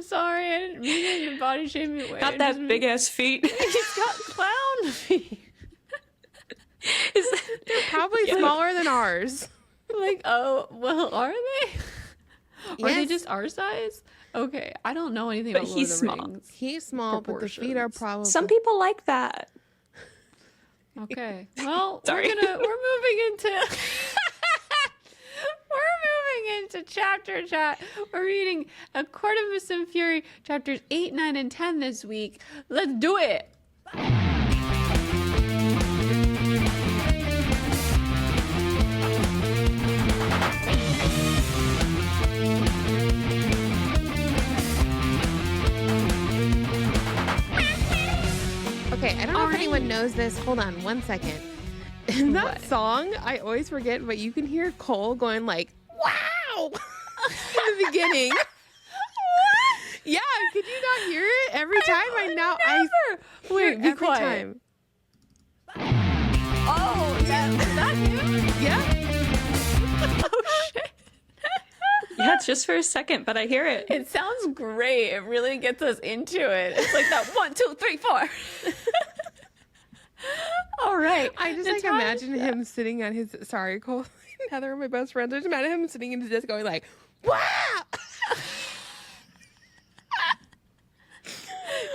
Sorry, I didn't mean it in a body shaming way. Not that big ass feet. He's got clown feet. They're probably smaller than ours. Like, oh, well, are they? Are they Yes. just our size? Okay, I don't know anything But about he's Lord of the small. Rings. He's small, but the feet are Proportions. probably... Some people like that. Okay, well, Sorry. we're moving into... We're moving into chapter chat. We're reading A Court of Mist and Fury, chapters 8, 9, and 10 this week. Let's do it! Okay, I don't know if anyone knows this. Hold on one second. In that What? song, I always forget, but you can hear Cole going like, wow! in the beginning. Yeah, could you not hear it every time? Wait, be every quiet. time. Oh, is that him? Yeah. Oh, shit. Yeah, just for a second, but I hear it. It sounds great. It really gets us into it. It's like that 1, 2, 3, 4. All right. I just like imagine him sitting on his Cole. Heather, my best friend. I just imagine him sitting in his desk going like, wow!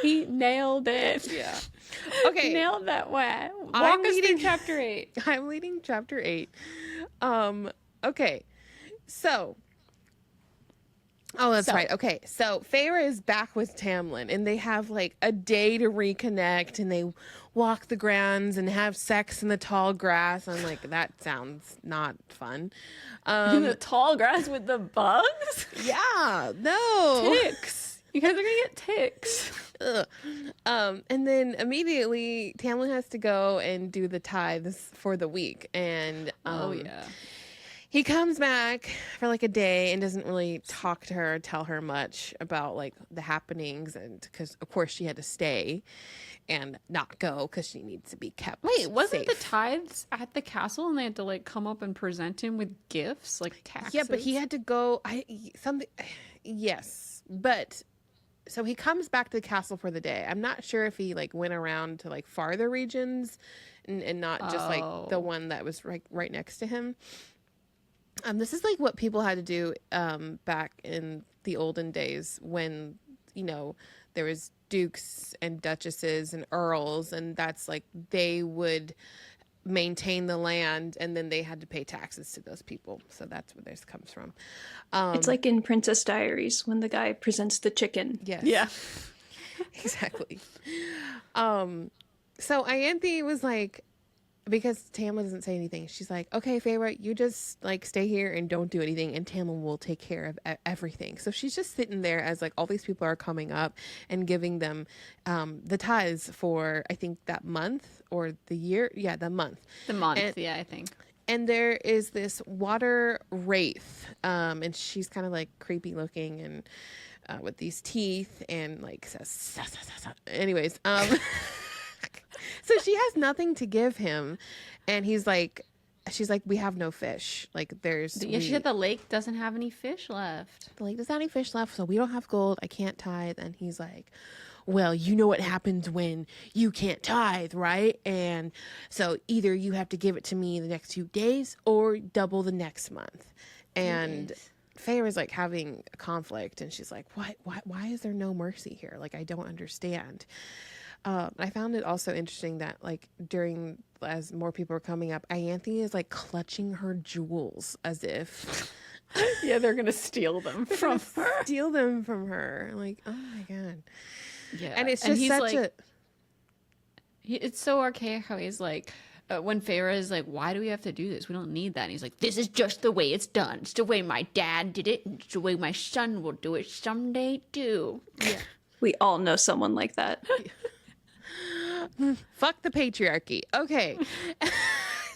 He nailed it. Yeah. Okay. Nailed that way. Walk I'm us leading- through chapter 8. I'm leading chapter 8. Okay. So. Oh, that's right. Okay. So Feyre is back with Tamlin, and they have like a day to reconnect, and they walk the grounds and have sex in the tall grass. I'm like, that sounds not fun. In the tall grass with the bugs? Yeah. No. Ticks. You guys are going to get ticks. Ugh. And then immediately Tamlin has to go and do the tithes for the week. And Oh, yeah. he comes back for like a day and doesn't really talk to her, tell her much about like the happenings, and because of course she had to stay and not go because she needs to be kept. Wait, wasn't safe. the tithes at the castle and they had to like come up and present him with gifts, like taxes? Yeah, but he had to go. Yes, but so he comes back to the castle for the day. I'm not sure if he like went around to like farther regions and not just like the one that was right next to him. This is like what people had to do back in the olden days when, you know, there was dukes and duchesses and earls, and that's like they would maintain the land and then they had to pay taxes to those people. So that's where this comes from. It's like in Princess Diaries when the guy presents the chicken. Yes. Yeah. Exactly. So Ianthe was like, because Tamlin doesn't say anything, she's like, okay, Feyre, you just like stay here and don't do anything, and Tamlin will take care of everything. So she's just sitting there as like all these people are coming up and giving them the tithes for, I think, that month or the year. Yeah, the month. The month, And- yeah, I think. And there is this water wraith, and she's kind of like creepy looking and with these teeth and like says, "Sa, sa, sa, sa." Anyways, so she has nothing to give him, and she's like, we have no fish. Like there's, Yeah, she said the lake doesn't have any fish left. the lake doesn't have any fish left, so we don't have gold. I can't tithe. And he's like, well, you know what happens when you can't tithe, right? And so either you have to give it to me the next 2 days or double the next month. And Feyre is like having a conflict, and she's like, why is there no mercy here? Like, I don't understand. I found it also interesting that like as more people are coming up, Ianthe is like clutching her jewels as if Yeah, they're going to steal them from her. steal them from her. Like, oh my God. Yeah. And it's just he's such like, a... It's so archaic how he's like, when Feyre is like, why do we have to do this? We don't need that. And he's like, this is just the way it's done. It's the way my dad did it. And it's the way my son will do it someday too. Yeah. We all know someone like that. Fuck the patriarchy. Okay.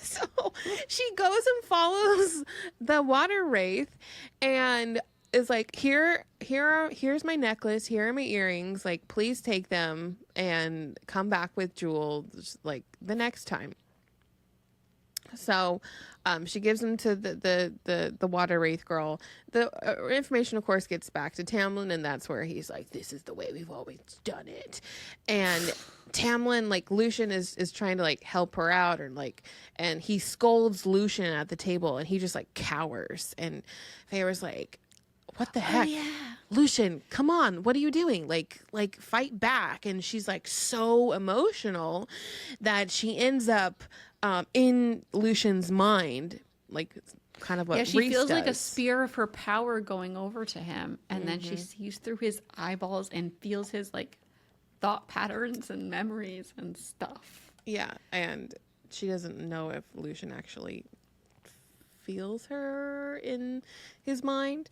So she goes and follows the water wraith and is like, here's my necklace, here are my earrings, like, please take them and come back with jewels like the next time. So she gives them to the water wraith girl. The information, of course, gets back to Tamlin, and that's where he's like, this is the way we've always done it. And Tamlin, like, Lucian is trying to, like, help her out, or like, and he scolds Lucian at the table, and he just, like, cowers. And Feyre's like, what the heck? Yeah. Lucian, come on, what are you doing? Like fight back. And she's like so emotional that she ends up in Lucian's mind, like kind of what she Reese feels does. like a spear of her power going over to him, and then she sees through his eyeballs and feels his like thought patterns and memories and stuff. Yeah, and she doesn't know if Lucian actually feels her in his mind.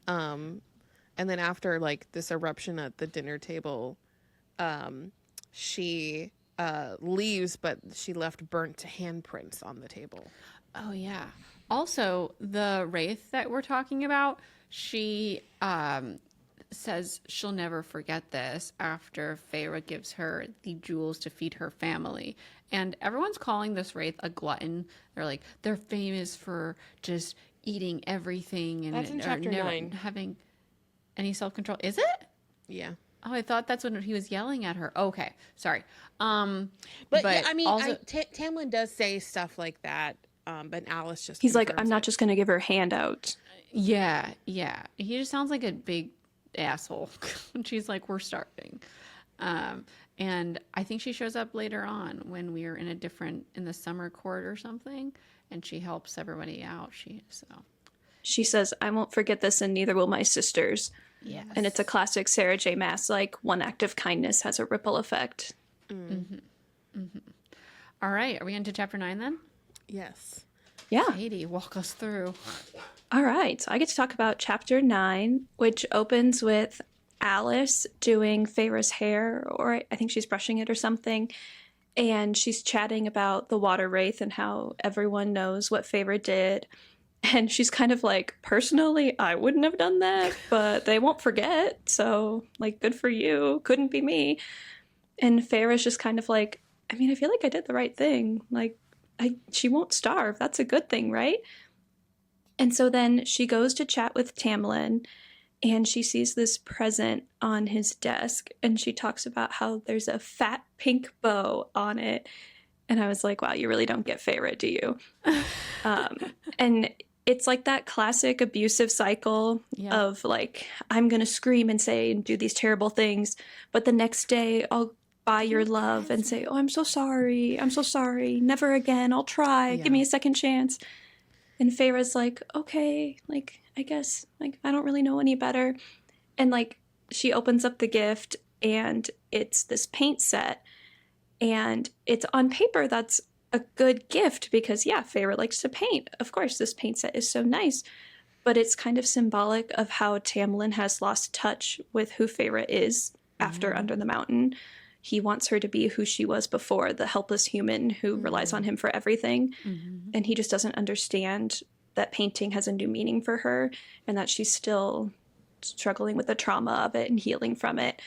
And then after like this eruption at the dinner table, she leaves, but she left burnt handprints on the table. Oh yeah. Also, the wraith that we're talking about, she says she'll never forget this after Feyre gives her the jewels to feed her family. And everyone's calling this wraith a glutton. They're like, they're famous for just eating everything and That's in chapter never 9. having any self-control. Is it? Yeah. Oh, I thought that's when he was yelling at her. Okay, sorry. But yeah, I mean, also, Tamlin does say stuff like that, but Alice just He's like, confirms I'm not it. just going to give her handouts. yeah. He just sounds like a big asshole. And she's like, we're starving. And I think she shows up later on when we're in the summer court or something, and she helps everybody out. She says, I won't forget this, and neither will my sisters. Yes. And it's a classic Sarah J. Maas, like, one act of kindness has a ripple effect. All right, are we into chapter 9 then? Yes. Yeah. Katie, walk us through. All right. So I get to talk about chapter 9, which opens with Alice doing Feyre's hair, or I think she's brushing it or something. And she's chatting about the water wraith and how everyone knows what Feyre did. And she's kind of like, personally, I wouldn't have done that, but they won't forget. So, like, good for you. Couldn't be me. And Feyre's just kind of like, I mean, I feel like I did the right thing. Like, she won't starve. That's a good thing, right? And so then she goes to chat with Tamlin, and she sees this present on his desk, and she talks about how there's a fat pink bow on it. And I was like, wow, you really don't get Feyre, do you? And it's like that classic abusive cycle of like, I'm going to scream and say and do these terrible things, but the next day I'll buy your love and say, oh, I'm so sorry. I'm so sorry. Never again. I'll try. Give me a second chance. And Feyre's like, okay, like, I guess, like, I don't really know any better. And like, she opens up the gift, and it's this paint set, and it's on paper. That's a good gift because, yeah, Feyre likes to paint. Of course, this paint set is so nice, but it's kind of symbolic of how Tamlin has lost touch with who Feyre is after Under the Mountain. He wants her to be who she was before, the helpless human who relies on him for everything. And he just doesn't understand that painting has a new meaning for her and that she's still struggling with the trauma of it and healing from it.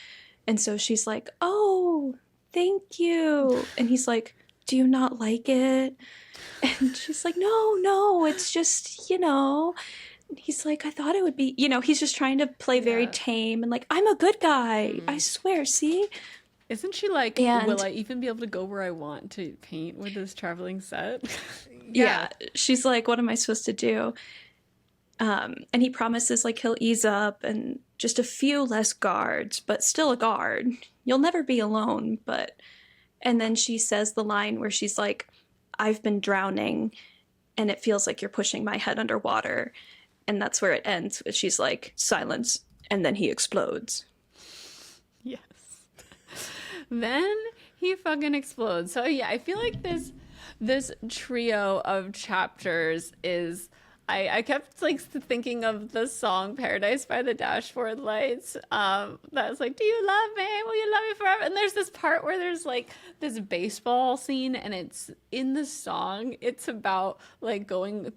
And so she's like, oh, thank you. And he's like, do you not like it? And she's like, no, it's just, And he's like, I thought it would be, he's just trying to play very tame and like, I'm a good guy. I swear, see? Isn't she like, will I even be able to go where I want to paint with this traveling set? Yeah. She's like, what am I supposed to do? And he promises like he'll ease up and just a few less guards, but still a guard. You'll never be alone, but... And then she says the line where she's like, I've been drowning and it feels like you're pushing my head underwater. And that's where it ends. She's like, silence. And then he explodes. Yes. Then he fucking explodes. So yeah, I feel like this trio of chapters is, I kept like thinking of the song Paradise by the Dashboard Lights. That was like, do you love me? Will you love me forever? And there's this part where there's like this baseball scene, and it's in the song. It's about like going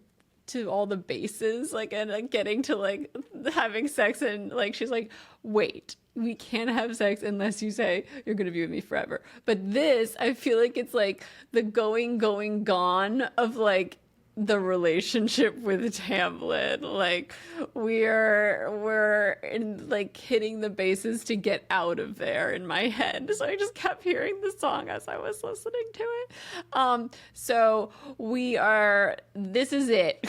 to all the bases, like, and like, getting to like having sex, and like she's like, wait, we can't have sex unless you say you're gonna be with me forever. But this, I feel like it's like the going gone of like the relationship with Tamlin. Like we're in like hitting the bases to get out of there in my head. So I just kept hearing the song as I was listening to it. So this is it.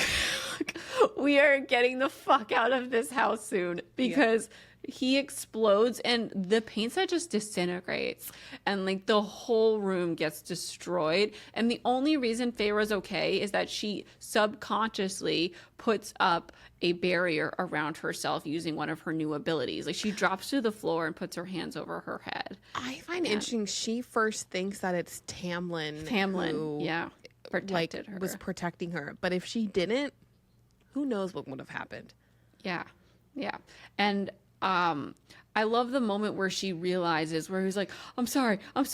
We are getting the fuck out of this house soon, because he explodes and the paint set just disintegrates and like the whole room gets destroyed. And the only reason Feyre's okay is that she subconsciously puts up a barrier around herself using one of her new abilities. Like she drops to the floor and puts her hands over her head. I find it interesting. She first thinks that it's Tamlin who, protected her. Was protecting her. But if she didn't, who knows what would have happened. Yeah. And I love the moment where she realizes, where he's like, I'm sorry. And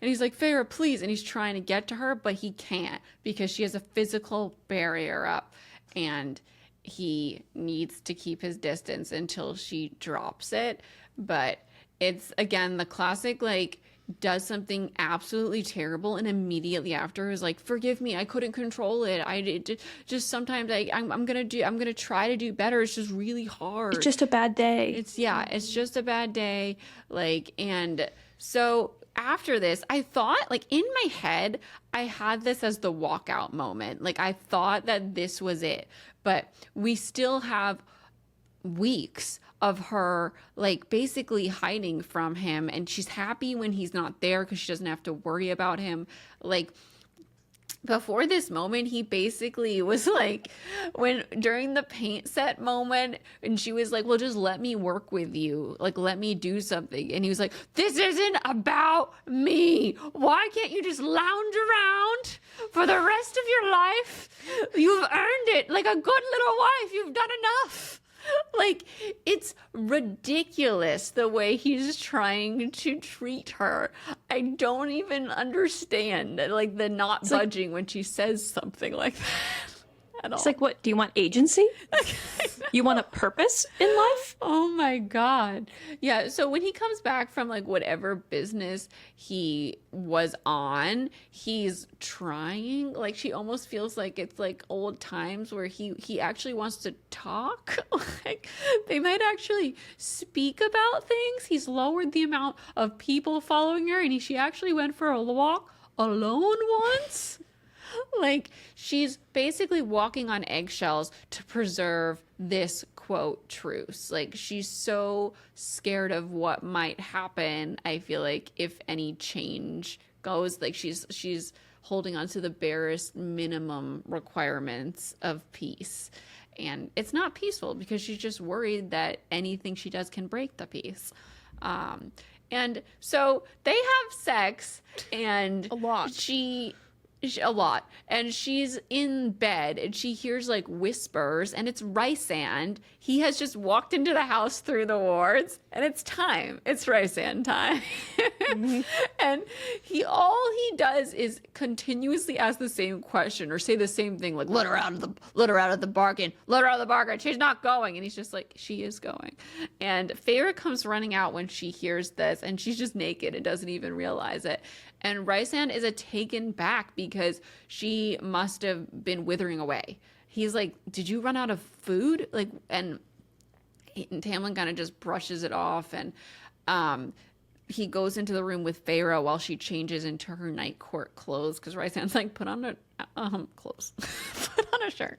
he's like, Feyre, please. And he's trying to get to her, but he can't because she has a physical barrier up and he needs to keep his distance until she drops it. But it's, again, the classic, like, does something absolutely terrible and immediately after is like, forgive me, I couldn't control it. Just sometimes I'm gonna try to do better. It's just really hard. It's just a bad day. It's just a bad day. Like, and so after this, I thought, like, in my head, I had this as the walkout moment. Like, I thought that this was it, but we still have weeks of her like basically hiding from him, and she's happy when he's not there because she doesn't have to worry about him. Like, before this moment, he basically was like, when during the paint set moment, and she was like, well, just let me work with you, like, let me do something, and he was like, this isn't about me. Why can't you just lounge around for the rest of your life? You've earned it. Like a good little wife, you've done enough. Like, it's ridiculous the way he's trying to treat her. I don't even understand, like, the not budging when she says something like that at all. It's like, what, do you want agency? You want a purpose in life? Oh my God. Yeah, so when he comes back from like whatever business he was on, he's trying, like, she almost feels like it's like old times where he actually wants to talk. Like, they might actually speak about things. He's lowered the amount of people following her, and she actually went for a walk alone once. Like, she's basically walking on eggshells to preserve this quote truce. Like, she's so scared of what might happen. I feel like if any change goes, like, she's holding on to the barest minimum requirements of peace. And it's not peaceful because she's just worried that anything she does can break the peace. And so they have sex, and A lot. And she's in bed and she hears like whispers, and it's Rysand. He has just walked into the house through the wards, and it's Rysand time. And all he does is continuously ask the same question or say the same thing, like, let her out of the bargain, she's not going. And he's just like, she is going. And Feyre comes running out when she hears this, and she's just naked and doesn't even realize it. And Rysand is taken back because she must have been withering away. He's like, did you run out of food? Like, and Tamlin kind of just brushes it off, and he goes into the room with Feyre while she changes into her night court clothes, because Rysand's like, put on a clothes, put on a shirt.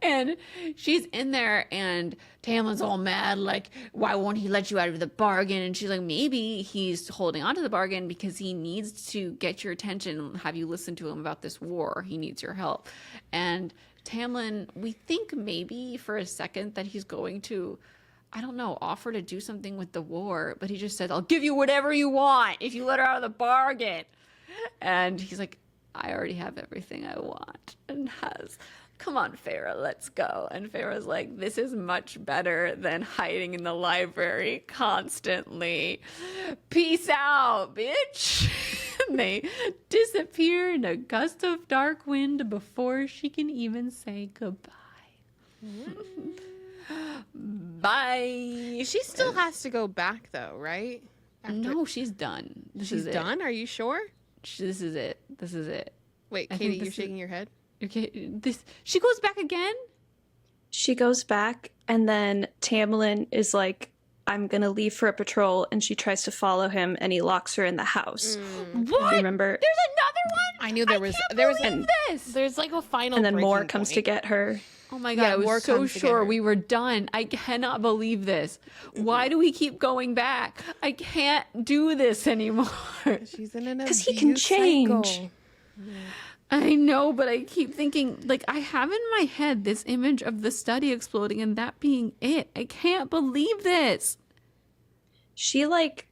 And she's in there, and Tamlin's all mad, like, why won't he let you out of the bargain? And she's like, maybe he's holding on to the bargain because he needs to get your attention and have you listen to him about this war. He needs your help. And Tamlin, we think maybe for a second that he's going to, I don't know, offer to do something with the war, but he just said, I'll give you whatever you want if you let her out of the bargain. And he's like, I already have everything I want, and has come on, Farrah, let's go. And Farrah's like, this is much better than hiding in the library constantly. Peace out, bitch. And they disappear in a gust of dark wind before she can even say goodbye. Bye. She still has to go back, though, right? No, she's done. She's done? Are you sure? This is it. This is it. Wait, I Katie, think you're shaking your head? Okay, she goes back again? She goes back, and then Tamlin is like, I'm gonna leave for a patrol, and she tries to follow him, and he locks her in the house. What? Remember? There's another one? I knew there was this. There's like a final And then breaking Moore comes point. to get her. Oh my God, Yeah, I Moore was so comes to get sure her. we were done. I cannot believe this. Why do we keep going back? I can't do this anymore. She's in an 'Cause he can abuse change. cycle. I know, but I keep thinking, like, I have in my head this image of the study exploding and that being it. I can't believe this. She, like,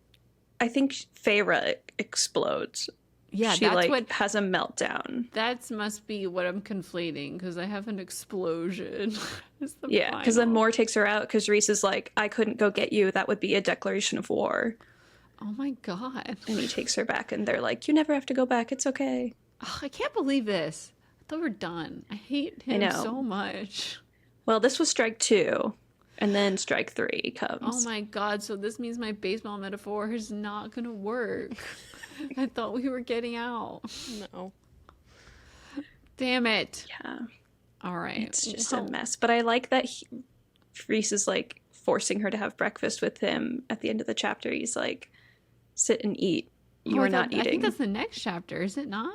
I think Feyre explodes. Yeah, she, that's like, what... has a meltdown. That must be what I'm conflating, because I have an explosion. Yeah, because then Moore takes her out, because Rhys is like, I couldn't go get you. That would be a declaration of war. Oh my God. And he takes her back, and they're like, you never have to go back. It's okay. Oh, I can't believe this. I thought we were done. I hate him know. so much. Well, this was strike 2, and then strike 3 comes. Oh my God, so this means my baseball metaphor is not going to work. I thought we were getting out. No. Damn it. Yeah. All right. It's just a mess. But I like that Rhys is like forcing her to have breakfast with him at the end of the chapter. He's like, sit and eat. You are not eating. I think that's the next chapter, is it not?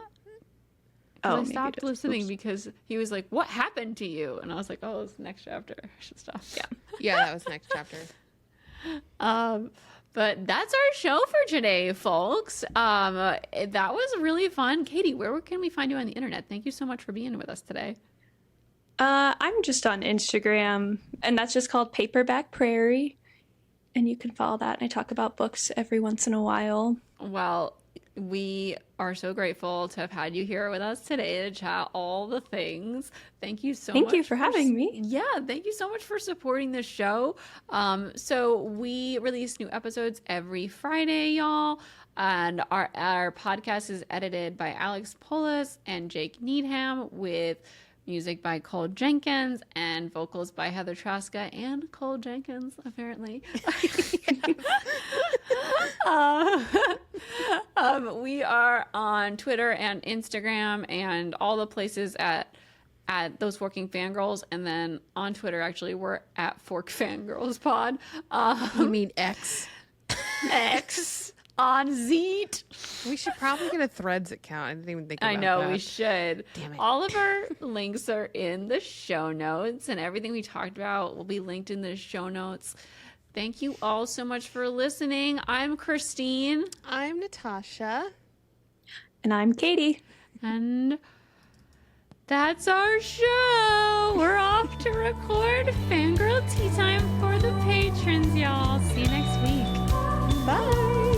Oh, I maybe stopped it is. listening Oops. because he was like, what happened to you? And I was like, oh, it's the next chapter. I should stop. Yeah. Yeah, that was next chapter. But that's our show for today, folks. That was really fun. Katie, where can we find you on the internet? Thank you so much for being with us today. I'm just on Instagram, and that's just called Paperback Prairie. And you can follow that. I talk about books every once in a while. Well, we are so grateful to have had you here with us today to chat all the things. Thank you so much. Thank you for having me. Yeah, thank you so much for supporting the show. So we release new episodes every Friday, y'all. And our podcast is edited by Alex Polis and Jake Needham, with music by Cole Jenkins and vocals by Heather Traska and Cole Jenkins, apparently. We are on Twitter and Instagram and all the places at Those Forking Fangirls, and then on Twitter, actually, we're at Fork Fangirls Pod. You mean X? X on Zeet. We should probably get a Threads account. I didn't even think about that. I know, we should. Damn it. All of our links are in the show notes, and everything we talked about will be linked in the show notes. Thank you all so much for listening. I'm Christine. I'm Natasha. And I'm Katie. And that's our show. We're off to record Fangirl Tea Time for the patrons, y'all. See you next week. Bye.